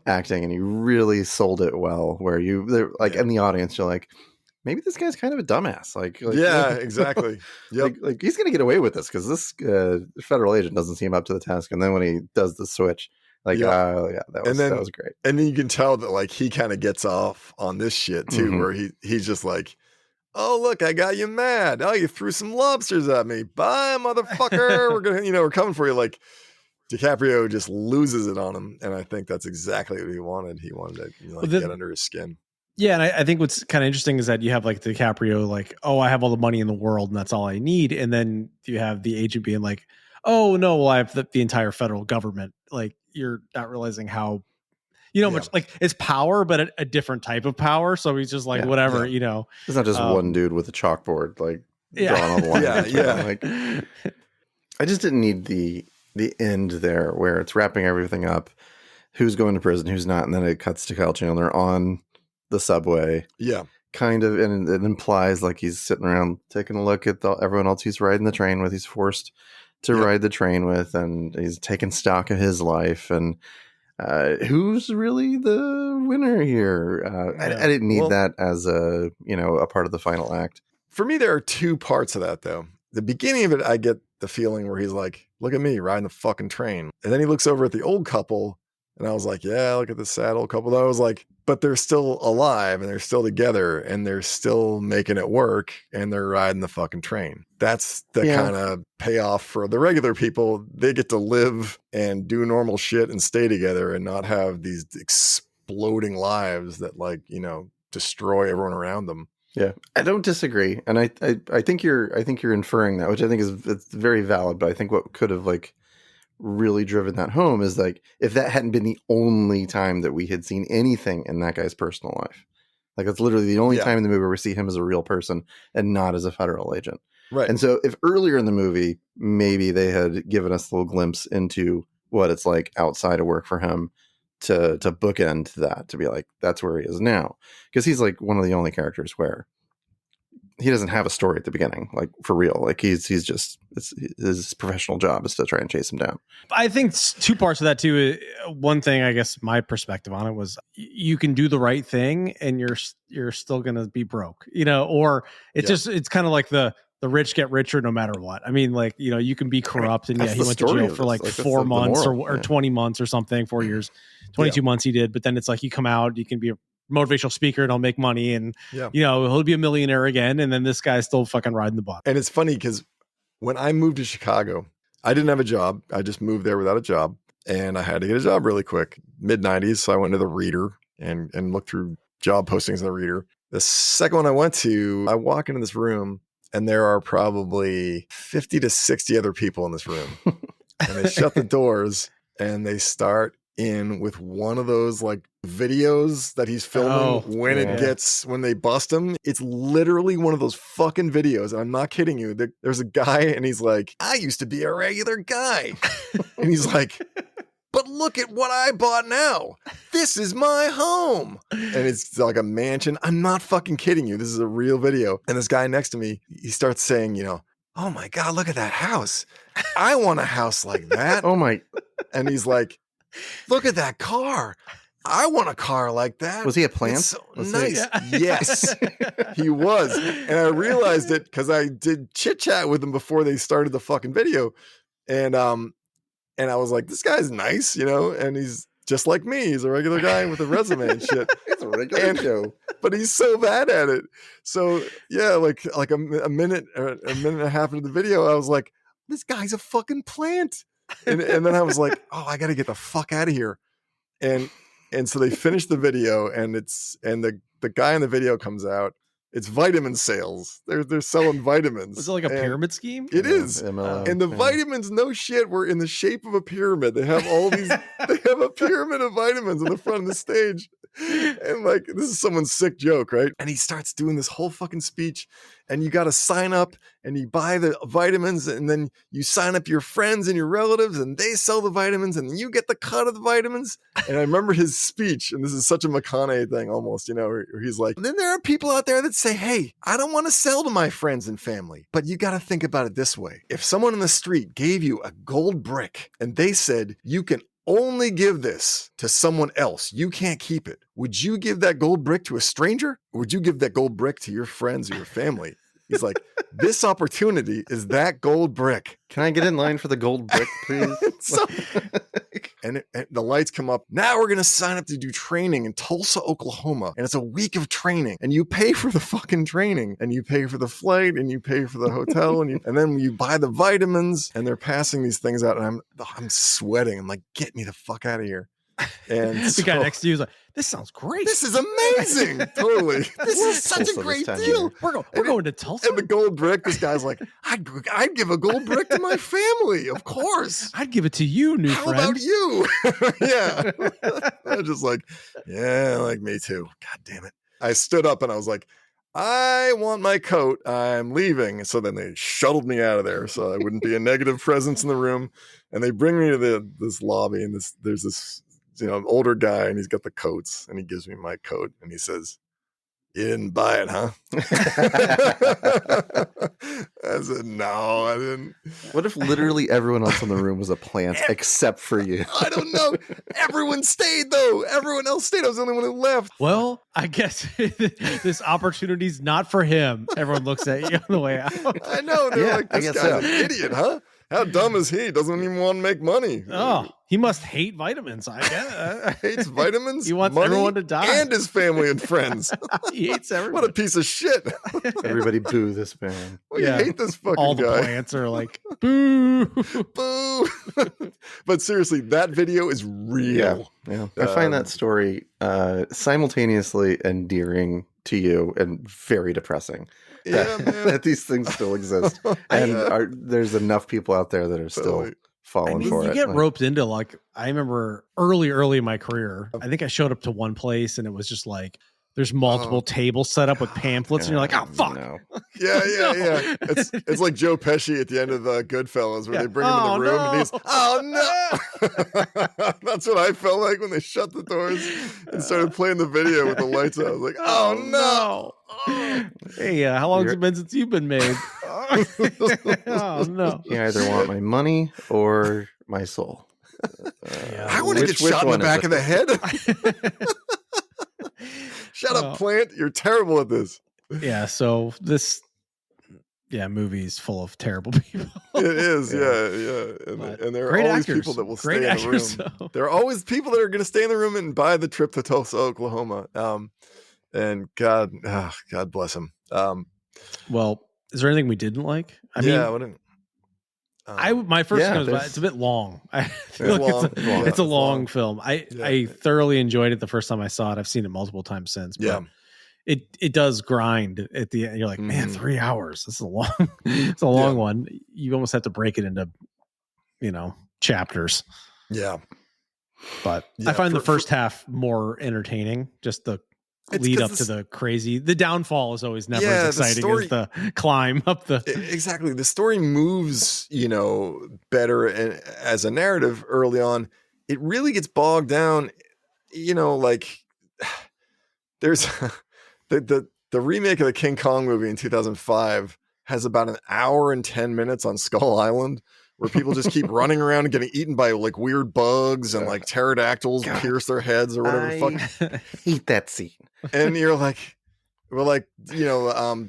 acting, and he really sold it well. Where they're like in the audience, you're like, maybe this guy's kind of a dumbass. Like exactly. Like he's gonna get away with this because this federal agent doesn't seem up to the task. And then when he does the switch, like that was great. And then you can tell that like he kind of gets off on this shit too, where he's just like, oh look, I got you mad. Oh, you threw some lobsters at me. Bye, motherfucker. We're coming for you. Like DiCaprio just loses it on him, and I think that's exactly what he wanted. He wanted to get under his skin. Yeah, and I think what's kind of interesting is that you have like DiCaprio, like, oh, I have all the money in the world and that's all I need. And then you have the agent being like, oh, no, well, I have the entire federal government. Like, you're not realizing how, much like it's power, but a different type of power. So he's just like, whatever, It's not just one dude with a chalkboard, like drawing all the lines. Like, I just didn't need the end there where it's wrapping everything up. Who's going to prison, who's not. And then it cuts to Kyle Chandler on the subway. Yeah. Kind of, and it implies like he's sitting around taking a look at everyone else he's riding the train with. He's forced to ride the train with, and he's taking stock of his life. And who's really the winner here? I didn't need that as a part of the final act. For me, there are two parts of that, though. The beginning of it, I get the feeling where he's like, look at me riding the fucking train. And then he looks over at the old couple, and I was like, yeah, look at the sad old couple. I was like, but they're still alive, and they're still together, and they're still making it work, and they're riding the fucking train. That's the kind of payoff for the regular people. They get to live and do normal shit and stay together and not have these exploding lives that destroy everyone around them. Yeah, I don't disagree, and I think you're inferring that, which I think it's very valid. But I think what could have really driven that home is if that hadn't been the only time that we had seen anything in that guy's personal life, it's literally the only time in the movie where we see him as a real person and not as a federal agent. Right. And so if earlier in the movie maybe they had given us a little glimpse into what it's like outside of work for him, to bookend that, to be like, that's where he is now, because he's one of the only characters where he doesn't have a story at the beginning, for real. He's just, his professional job is to try and chase him down. I think two parts of that too. One thing, I guess my perspective on it was, you can do the right thing and you're still going to be broke, or it's kind of like the rich get richer no matter what. I mean, you can be corrupt, and he went to jail for 4 months or 20 months or something, 4 years, 22 months he did. But then it's you come out, you can be a motivational speaker and I'll make money, and he'll be a millionaire again. And then this guy's still fucking riding the bus. And it's funny because when I moved to Chicago, I didn't have a job. I just moved there without a job, and I had to get a job really quick. Mid-90s, so I went to the Reader and looked through job postings in the Reader. The second one I went to, I walk into this room, and there are probably 50 to 60 other people in this room. And they shut the doors, and they start in with one of those videos that he's filming when they bust him. It's literally one of those fucking videos, and I'm not kidding you. There's a guy, and he's like, I used to be a regular guy. And he's like, but look at what I bought now. This is my home. And it's like a mansion. I'm not fucking kidding you. This is a real video. And this guy next to me, he starts saying, oh my God, look at that house. I want a house like that. Oh my. And he's like, look at that car. I want a car like that. Was he a plant? It's so nice. Yes, he was. And I realized it because I did chit chat with him before they started the fucking video. And I was like, this guy's nice, and he's just like me. He's a regular guy with a resume and shit. It's a regular Joe. But he's so bad at it. So yeah, a minute and a half into the video, I was like, this guy's a fucking plant. And then I was like, oh, I got to get the fuck out of here. And so they finished the video, and the guy in the video comes out. It's vitamin sales. They're selling vitamins. Was it a pyramid scheme? It is. MLM. And the vitamins, no shit, were in the shape of a pyramid. They have all these, they have a pyramid of vitamins on the front of the stage. And this is someone's sick joke, right? And he starts doing this whole fucking speech, and you got to sign up and you buy the vitamins, and then you sign up your friends and your relatives, and they sell the vitamins, and you get the cut of the vitamins. And I remember his speech, and this is such a McConaughey thing almost, where he's like, then there are people out there that say, hey, I don't want to sell to my friends and family, but you got to think about it this way. If someone in the street gave you a gold brick and they said, you can only give this to someone else, you can't keep it, would you give that gold brick to a stranger? Or would you give that gold brick to your friends or your family? He's like, this opportunity is that gold brick. Can I get in line for the gold brick, please? And the lights come up. Now we're going to sign up to do training in Tulsa, Oklahoma. And it's a week of training. And you pay for the fucking training. And you pay for the flight. And you pay for the hotel. And then you buy the vitamins. And they're passing these things out. And I'm sweating. I'm like, get me the fuck out of here. And the guy next to you is like, this sounds great. This is amazing. Totally. This is such a Tulsa great this time of deal. year. We're going to Tulsa. And the gold brick, this guy's like, I'd give a gold brick to my family. Of course. I'd give it to you, new How friend. about you? Yeah. I was just like, yeah, like me too. God damn it. I stood up and I was like, I want my coat. I'm leaving. So then they shuttled me out of there so I wouldn't be a negative presence in the room. And they bring me to this lobby, and there's this older guy, and he's got the coats, and he gives me my coat, and he says, "You didn't buy it, huh?" I said, "No, I didn't." What if literally everyone else in the room was a plant except for you? I don't know. Everyone stayed though. Everyone else stayed. I was the only one who left. Well, I guess this opportunity's not for him. Everyone looks at you on the way out. I know. They're Yeah, like, I this guess guy's so. an idiot, huh? How dumb is he? Doesn't even want to make money. Oh, he must hate vitamins. I guess. Hates vitamins. He wants money, everyone to die. and his family and friends. He hates What everyone. a piece of shit. Everybody boo this man. We Yeah. hate this fucking All the guy. plants are like, boo. Boo. But seriously, that video is real. Yeah. I find that story simultaneously endearing to you and very depressing. Yeah, that, man. that these things still exist. And there's enough people out there that are still Totally. falling for you it. get Like, roped into, like, I remember early in my career, I think I showed up to one place and it was just like, there's multiple tables set up with pamphlets, and you're like, oh, fuck. no. Yeah. No. It's like Joe Pesci at the end of Goodfellas, where Yeah. they bring him in the Oh, room no. and he's, oh no. That's what I felt like when they shut the doors and started playing the video with the lights out. I was like, oh no. Oh. Hey, how long has it been since you've been made? Oh, no. You either want my money or my soul. I want to get shot in the back of the head. Shut up, plant. You're terrible at this. Yeah, so this movie's full of terrible people. It is, yeah. And there are great always actors. people that will Great stay in the room. actors, though. There are always people that are going to stay in the room and buy the trip to Tulsa, Oklahoma. And God bless him. Well, is there anything we didn't like? I mean, my first thing was, it's a bit long. I feel like it's a long film. I thoroughly enjoyed it the first time I saw it. I've seen it multiple times since. But it does grind at the end. You're like, man, 3 hours. This is a long. It's a long one. You almost have to break it into, chapters. Yeah. But I find the first half more entertaining. Just the lead up to the downfall is always never as exciting as the climb up the. Exactly. The story moves, better as a narrative early on. It really gets bogged down, like there's the remake of the King Kong movie in 2005 has about an hour and 10 minutes on Skull Island, where people just keep running around and getting eaten by like weird bugs and like pterodactyls pierce their heads or whatever the fuck. Hate that scene. And you're like, like the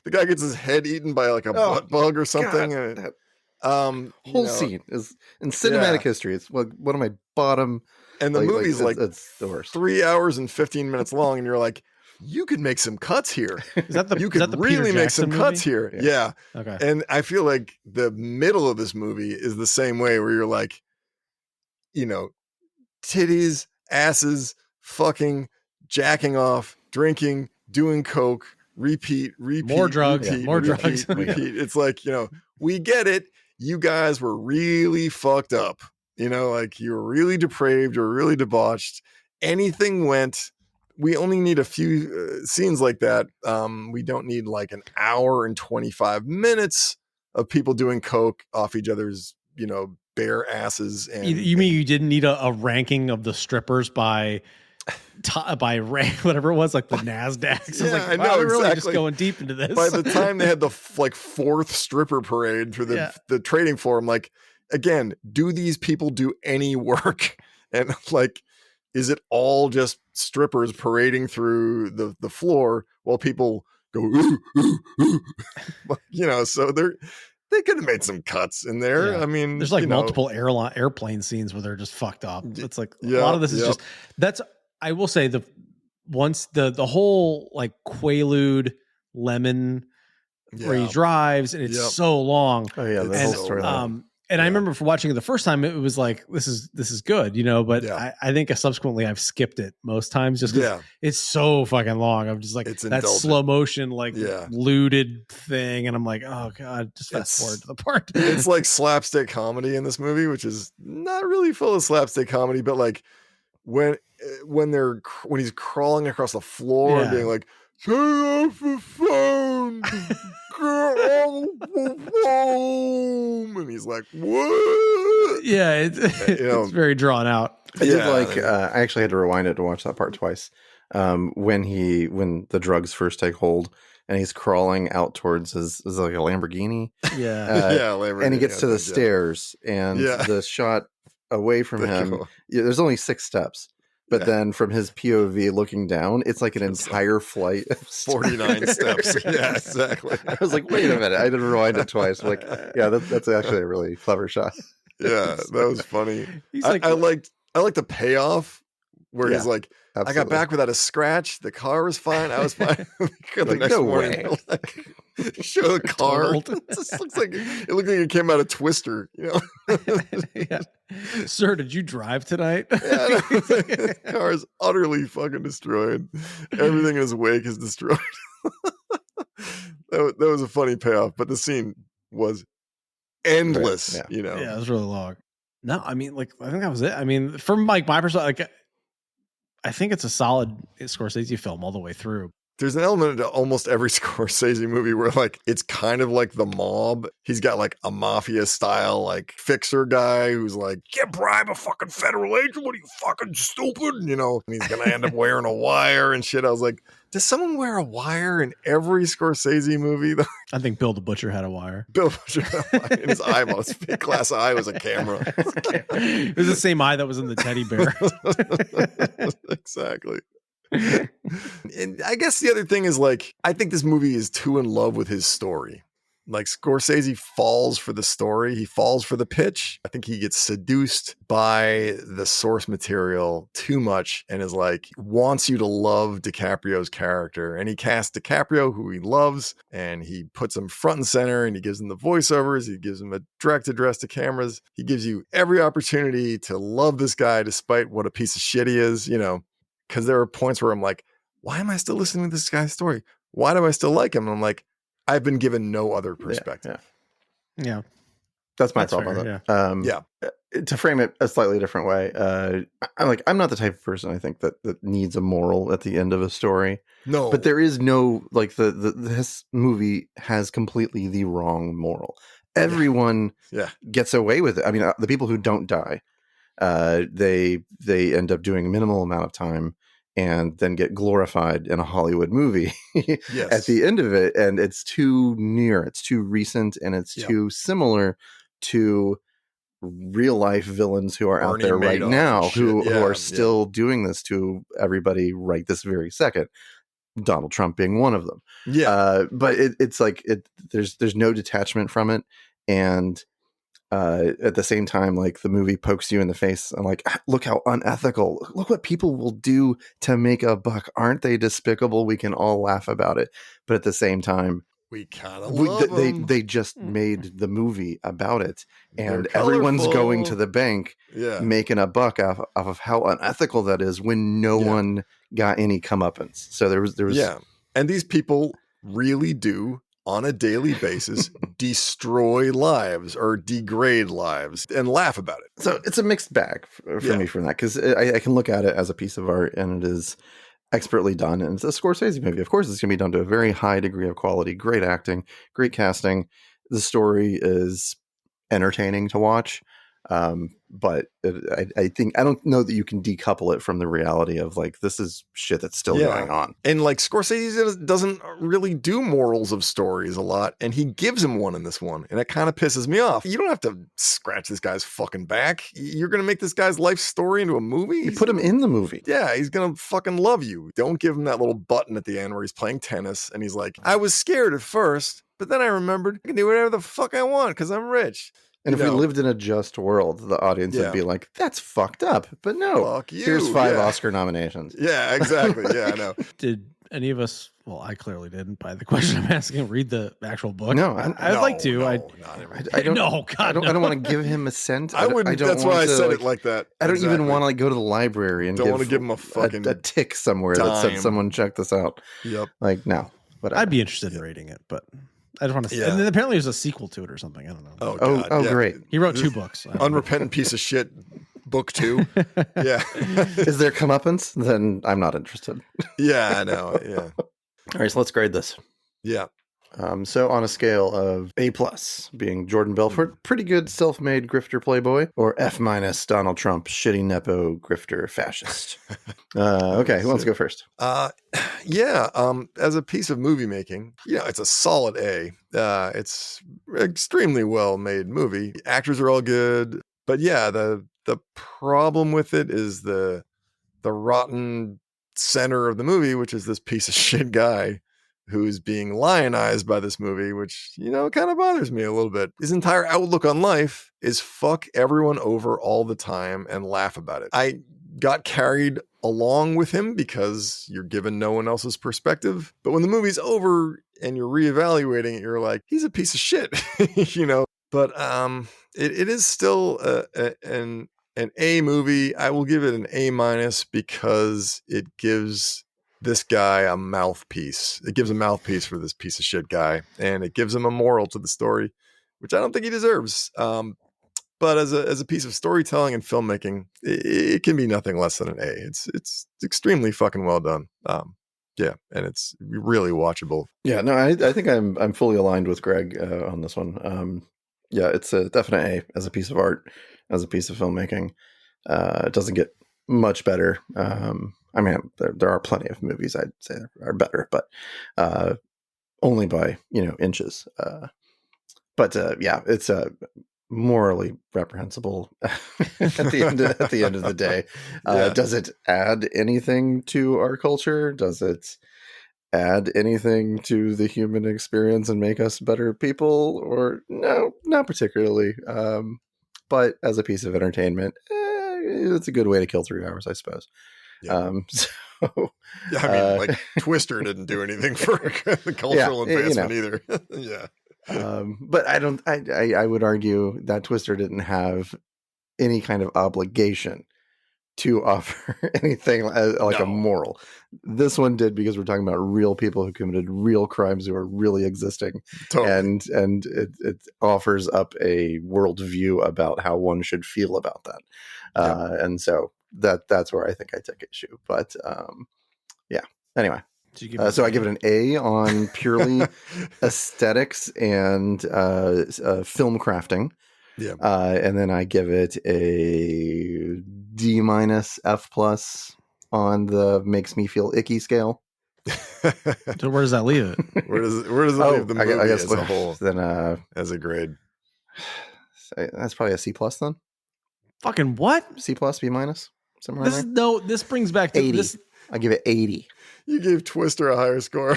guy gets his head eaten by like a butt bug or something. God, and whole scene is in cinematic history. It's one of my bottom. And the movie's it's the worst. 3 hours and 15 minutes long, and you're like, you could make some cuts here. You could really make some cuts here. Yeah. Okay. And I feel like the middle of this movie is the same way, where you're like, titties, asses, fucking, jacking off, drinking, doing coke, repeat, more drugs, drugs. Repeat. It's like, we get it. You guys were really fucked up. Like you were really depraved or really debauched. Anything went. We only need a few scenes like that. We don't need like an hour and 25 minutes of people doing coke off each other's, bare asses. And you mean you didn't need a ranking of the strippers by whatever it was, like the NASDAQ? So I know, they're really exactly. just going deep into this. By the time they had the fourth stripper parade through the trading floor, I'm like, again, do these people do any work? And like, is it all just strippers parading through the floor while people go, ooh, ooh, ooh? So they could have made some cuts in there. Yeah. I mean, there's like multiple airplane scenes where they're just fucked up. It's like a lot of this is I will say the whole like Quaalude lemon where he drives and it's so long. Oh yeah, the whole story. And I remember for watching it the first time, it was like, this is good, you know, but I think subsequently I've skipped it most times just because it's so fucking long. I'm just like, it's that indulgent. Slow motion, like looted thing. And I'm like, oh God, just fast forward to the part. It's like slapstick comedy in this movie, which is not really full of slapstick comedy, but like when he's crawling across the floor and being like, turn off the phone. And he's like, what? Yeah, it's very drawn out. I did like I actually had to rewind it to watch that part twice. When the drugs first take hold and he's crawling out towards his like a Lamborghini. Lamborghini, and he gets to the stairs and the shot away from him, there's only 6 steps. But then from his POV looking down, it's like an entire flight of 49 steps. Yeah, exactly. I was like, wait a minute. I didn't rewind it twice. I'm like, yeah, that's actually a really clever shot. Yeah, that was funny. I liked the payoff where he's like, absolutely. I got back without a scratch. The car was fine. I was fine. The next morning, show the car. It just looks like it came out of Twister. You know. Sir, did you drive tonight? The car is utterly fucking destroyed. Everything in his wake is destroyed. That was a funny payoff, but the scene was endless. Right. You know. Yeah, it was really long. No, I mean, like, I think that was it. I mean, from like my perspective, like, I think it's a solid Scorsese film all the way through. There's an element to almost every Scorsese movie where like it's kind of like The Mob. He's got like a mafia style like fixer guy who's like, can't bribe a fucking federal agent. What are you, fucking stupid? You know, and he's gonna end up wearing a wire and shit. I was like, does someone wear a wire in every Scorsese movie? I think Bill the Butcher had a wire. Bill the Butcher had a wire in his eyeball. His big glass eye was a camera. It was the same eye that was in the teddy bear. Exactly. And I guess the other thing is like, I think this movie is too in love with his story. Like Scorsese falls for the story. He falls for the pitch. I think he gets seduced by the source material too much and is like, wants you to love DiCaprio's character. And he casts DiCaprio, who he loves, and he puts him front and center and he gives him the voiceovers. He gives him a direct address to cameras. He gives you every opportunity to love this guy despite what a piece of shit he is, you know, because there are points where I'm like, why am I still listening to this guy's story? Why do I still like him? And I'm like, I've been given no other perspective. Yeah. That's my problem. Yeah. To frame it a slightly different way, I'm not the type of person I think that needs a moral at the end of a story. No, but there is no like this movie has completely the wrong moral. Everyone gets away with it. I mean, the people who don't die, they end up doing a minimal amount of time and then get glorified in a Hollywood movie at the end of it. And it's too near, it's too recent, and it's too similar to real life villains who are out there right now who are still doing this to everybody right this very second. Donald Trump being one of them. But it's like there's no detachment from it. And at the same time, like the movie pokes you in the face and like, look how unethical, look what people will do to make a buck. Aren't they despicable? We can all laugh about it. But at the same time, we kind of love them. They just made the movie about it, and everyone's going to the bank making a buck off of how unethical that is when no one got any comeuppance. So there was and these people really do on a daily basis destroy lives or degrade lives and laugh about it. So it's a mixed bag for me from that, because I can look at it as a piece of art and it is expertly done, and it's a Scorsese movie. Of course, it's going to be done to a very high degree of quality, great acting, great casting. The story is entertaining to watch. But I don't know that you can decouple it from the reality of like, this is shit that's still going on. And like Scorsese doesn't really do morals of stories a lot, and he gives him one in this one, and it kind of pisses me off. You don't have to scratch this guy's fucking back. You're going to make this guy's life story into a movie? You put him in the movie. Yeah, he's going to fucking love you. Don't give him that little button at the end where he's playing tennis, and he's like, I was scared at first, but then I remembered I can do whatever the fuck I want because I'm rich. And if we lived in a just world, the audience would be like, that's fucked up. But no, fuck you. Here's 5 Oscar nominations. Yeah, exactly. Yeah, I know. Did any of us? Well, I clearly didn't. By the question I'm asking, read the actual book. No, I'd like to. I don't. No, God, I don't want to give him a cent. I wouldn't. That's why I said it like that. I don't even want to like go to the library and don't want to give him a fucking a tick somewhere that said someone check this out. Yep. Like no, but I'd be interested in reading it, but I just want to. Yeah. And then apparently there's a sequel to it or something. I don't know. Oh, yeah. Great. He wrote 2 books. Unrepentant piece of shit. Book 2. Yeah. Is there comeuppance? Then I'm not interested. Yeah, I know. Yeah. All right, so let's grade this. Yeah. So on a scale of A+ being Jordan Belfort, pretty good self-made grifter playboy, or F- Donald Trump, shitty nepo grifter fascist. Okay, who wants to go first? Yeah. As a piece of movie making, it's a solid A. It's extremely well made movie. The actors are all good, but yeah, the problem with it is the rotten center of the movie, which is this piece of shit guy who's being lionized by this movie, which, kind of bothers me a little bit. His entire outlook on life is fuck everyone over all the time and laugh about it. I got carried along with him because you're given no one else's perspective. But when the movie's over and you're reevaluating it, you're like, he's a piece of shit, But it is still an A movie. I will give it an A- because it gives this guy a mouthpiece. It gives a mouthpiece for this piece of shit guy, and it gives him a moral to the story, which I don't think he deserves. But as a piece of storytelling and filmmaking, it can be nothing less than an A. It's extremely fucking well done. Yeah, and it's really watchable. Yeah, no, I think I'm fully aligned with Greg on this one. Yeah, it's a definite A as a piece of art, as a piece of filmmaking. It doesn't get much better. I mean, there are plenty of movies I'd say are better, but only by inches. But yeah, it's morally reprehensible at the end of the day. Yeah. Does it add anything to our culture? Does it add anything to the human experience and make us better people? Or no, not particularly. But as a piece of entertainment, it's a good way to kill 3 hours, I suppose. Yeah. So Yeah, I mean, like Twister didn't do anything for the cultural advancement either. Yeah. But I would argue that Twister didn't have any kind of obligation to offer anything like a moral. This one did, because we're talking about real people who committed real crimes who are really existing. Totally. And it offers up a worldview about how one should feel about that. Yep. And so that's where I think I take issue. But yeah. Anyway. So I give it an A on purely aesthetics and film crafting. Yeah. And then I give it a D- F+ on the makes me feel icky scale. So where does that leave it? Where does it leave the movie I guess as a whole? Then as a grade. That's probably a C+ then. Fucking what? C+, B-, somewhere This in there. this brings back to 80. this. I give it 80. You gave Twister a higher score.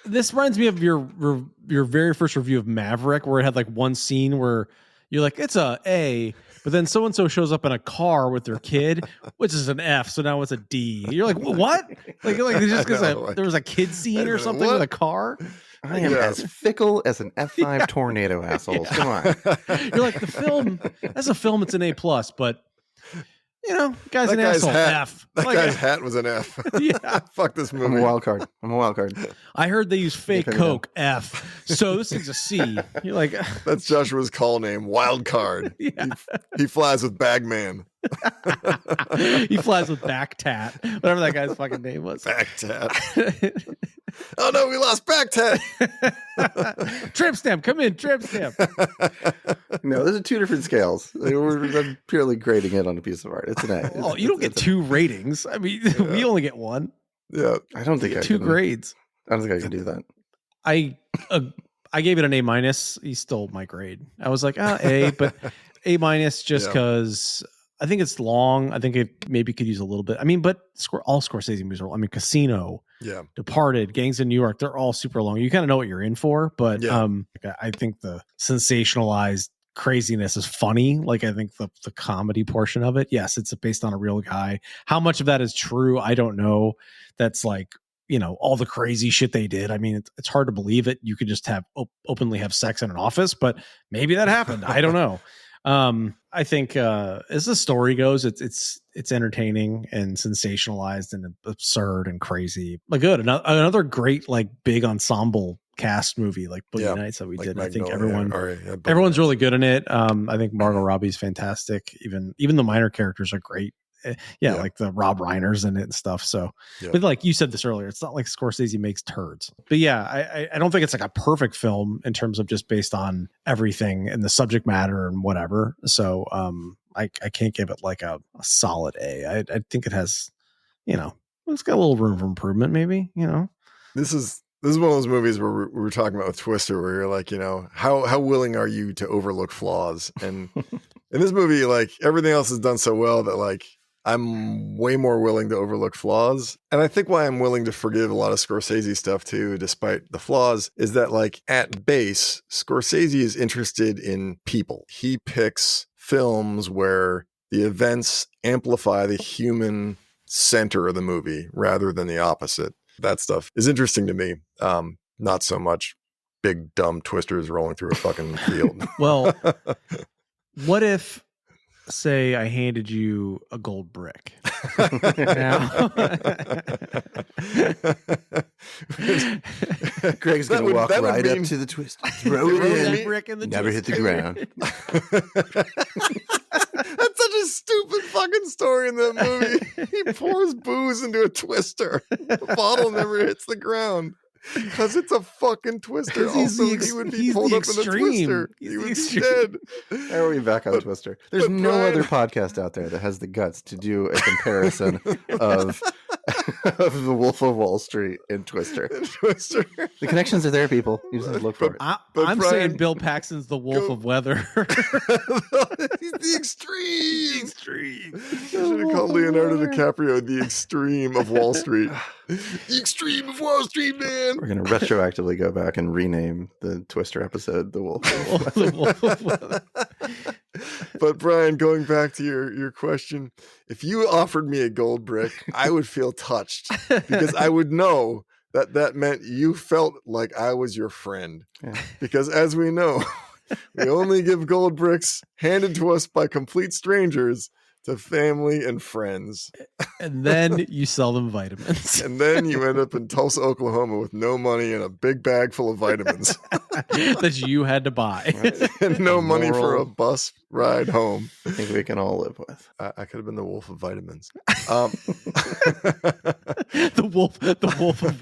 This reminds me of your very first review of Maverick, where it had like one scene where you're like, it's a A, but then so and so shows up in a car with their kid, which is an F. So now it's a D. You're like, what? Like just because there was a kid scene or something with a car. I am as fickle as an F5 tornado, assholes. Come on. You're like, the film, as a film, it's an A+, but guy's an asshole. F. That guy's hat was an F. Yeah. Fuck this movie. I'm a wild card. I heard they use fake Coke. F. So this thing's a C. You're like, that's Joshua's call name. Wild card. Yeah. He flies with Bagman. He flies with Back Tat. Whatever that guy's fucking name was. Back Tat. Oh no, we lost Back Tat. Tramp stamp. Come in. Tramp stamp. No, those are 2 different scales. I'm purely grading it on a piece of art. It's an A. You don't get 2 ratings. I mean, we only get 1. Yeah. I don't think 2 grades. I don't think I can do that. I gave it an A-. He stole my grade. I was like, A, but A- just because I think it's long. I think it maybe could use a little bit. I mean, but all Scorsese movies are. I mean, Casino, Departed, Gangs in New York. They're all super long. You kind of know what you're in for. But I think the sensationalized craziness is funny. Like, I think the comedy portion of it. Yes, it's based on a real guy. How much of that is true? I don't know. That's like all the crazy shit they did. I mean, it's hard to believe it. You could just have openly have sex in an office, but maybe that happened. I don't know. I think as the story goes, it's entertaining and sensationalized and absurd and crazy. Like good, another great like big ensemble cast movie like Boogie Nights that we did. I think everyone's really good in it. I think Margot Robbie's fantastic. Even the minor characters are great. Like the Rob Reiners in it and stuff. So, but like you said this earlier, it's not like Scorsese makes turds. But yeah, I don't think it's like a perfect film in terms of just based on everything and the subject matter and whatever. So, I can't give it like a solid A. I think it has, it's got a little room for improvement, maybe. This is one of those movies where we were talking about with Twister, where you're like, how willing are you to overlook flaws? And in this movie, like everything else is done so well that like I'm way more willing to overlook flaws. And I think why I'm willing to forgive a lot of Scorsese stuff too, despite the flaws, is that like at base, Scorsese is interested in people. He picks films where the events amplify the human center of the movie rather than the opposite. That stuff is interesting to me. Not so much big dumb twisters rolling through a fucking field. Well, what if, say, I handed you a gold brick? Greg's going to walk right up to the twist, throw it in, brick in the never hit the ground. That's such a stupid fucking story in that movie. He pours booze into a twister. The bottle never hits the ground. Because it's a fucking twister. Also, he would be pulled up in a twister. He would be dead. How are we back on Twister? There's no other podcast out there that has the guts to do a comparison of the Wolf of Wall Street and Twister. The connections are there, people. You just have to look for it. I'm saying Bill Paxton's the Wolf of Weather. He's the extreme. You should have called Leonardo DiCaprio the extreme of Wall Street. The extreme of Wall Street, man. We're going to retroactively go back and rename the Twister episode The Wolf of Weather. But Brian, going back to your question, if you offered me a gold brick, I would feel touched because I would know that meant you felt like I was your friend. Yeah. Because as we know, we only give gold bricks handed to us by complete strangers to family and friends. And then you sell them vitamins. And then you end up in Tulsa, Oklahoma with no money and a big bag full of vitamins. That you had to buy. Right. And no money for a bus ride home. I think we can all live with. I could have been the wolf of vitamins. The wolf of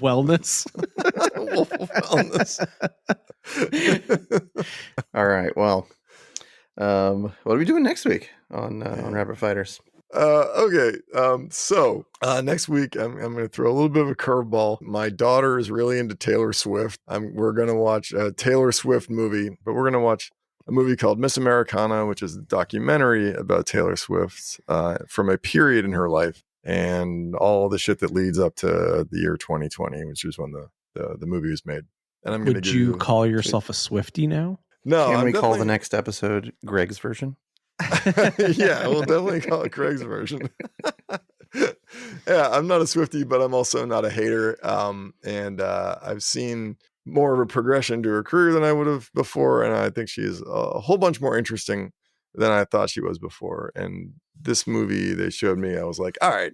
wellness. The wolf of wellness. All right. Well, what are we doing next week on Rapid Fighters? Okay. So next week I'm going to throw a little bit of a curveball. My daughter is really into Taylor Swift. We're going to watch a Taylor Swift movie, but we're going to watch a movie called Miss Americana, which is a documentary about Taylor Swift from a period in her life and all the shit that leads up to the year 2020, which is when the movie was made. And I'm going to Would you call yourself a Swiftie now? No. Can we call the next episode Greg's version? Yeah, we'll definitely call it Craig's version. Yeah, I'm not a Swiftie, but I'm also not a hater. And I've seen more of a progression to her career than I would have before. And I think she's a whole bunch more interesting than I thought she was before. And this movie they showed me, I was like, all right,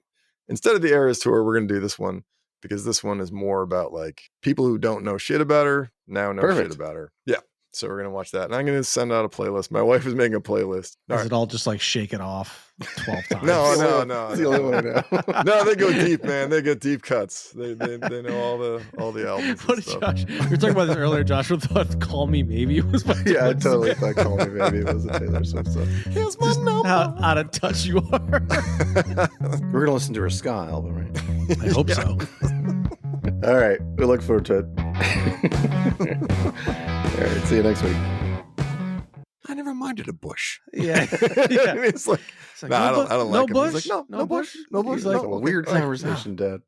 instead of the Eras tour, we're going to do this one because this one is more about like people who don't know shit about her now know shit about her. Yeah. So we're going to watch that. And I'm going to send out a playlist. My wife is making a playlist. Is it all just like Shake It Off 12 times? No. It's the only one I know. No, they go deep, man. They get deep cuts. They know all the albums. What did Josh? We were talking about this earlier. Joshua thought "Call Me Maybe" was my I totally thought "Call Me Maybe" was a Taylor Swift song. Here's my number. How out of touch you are. We're gonna listen to her ska album, right? I hope so. All right, we look forward to it. All right, see you next week. I never minded a bush. Yeah. It's like, no, I don't like no him. bush. He's like, no bush. No bush. He's like, no. Weird conversation, Dad.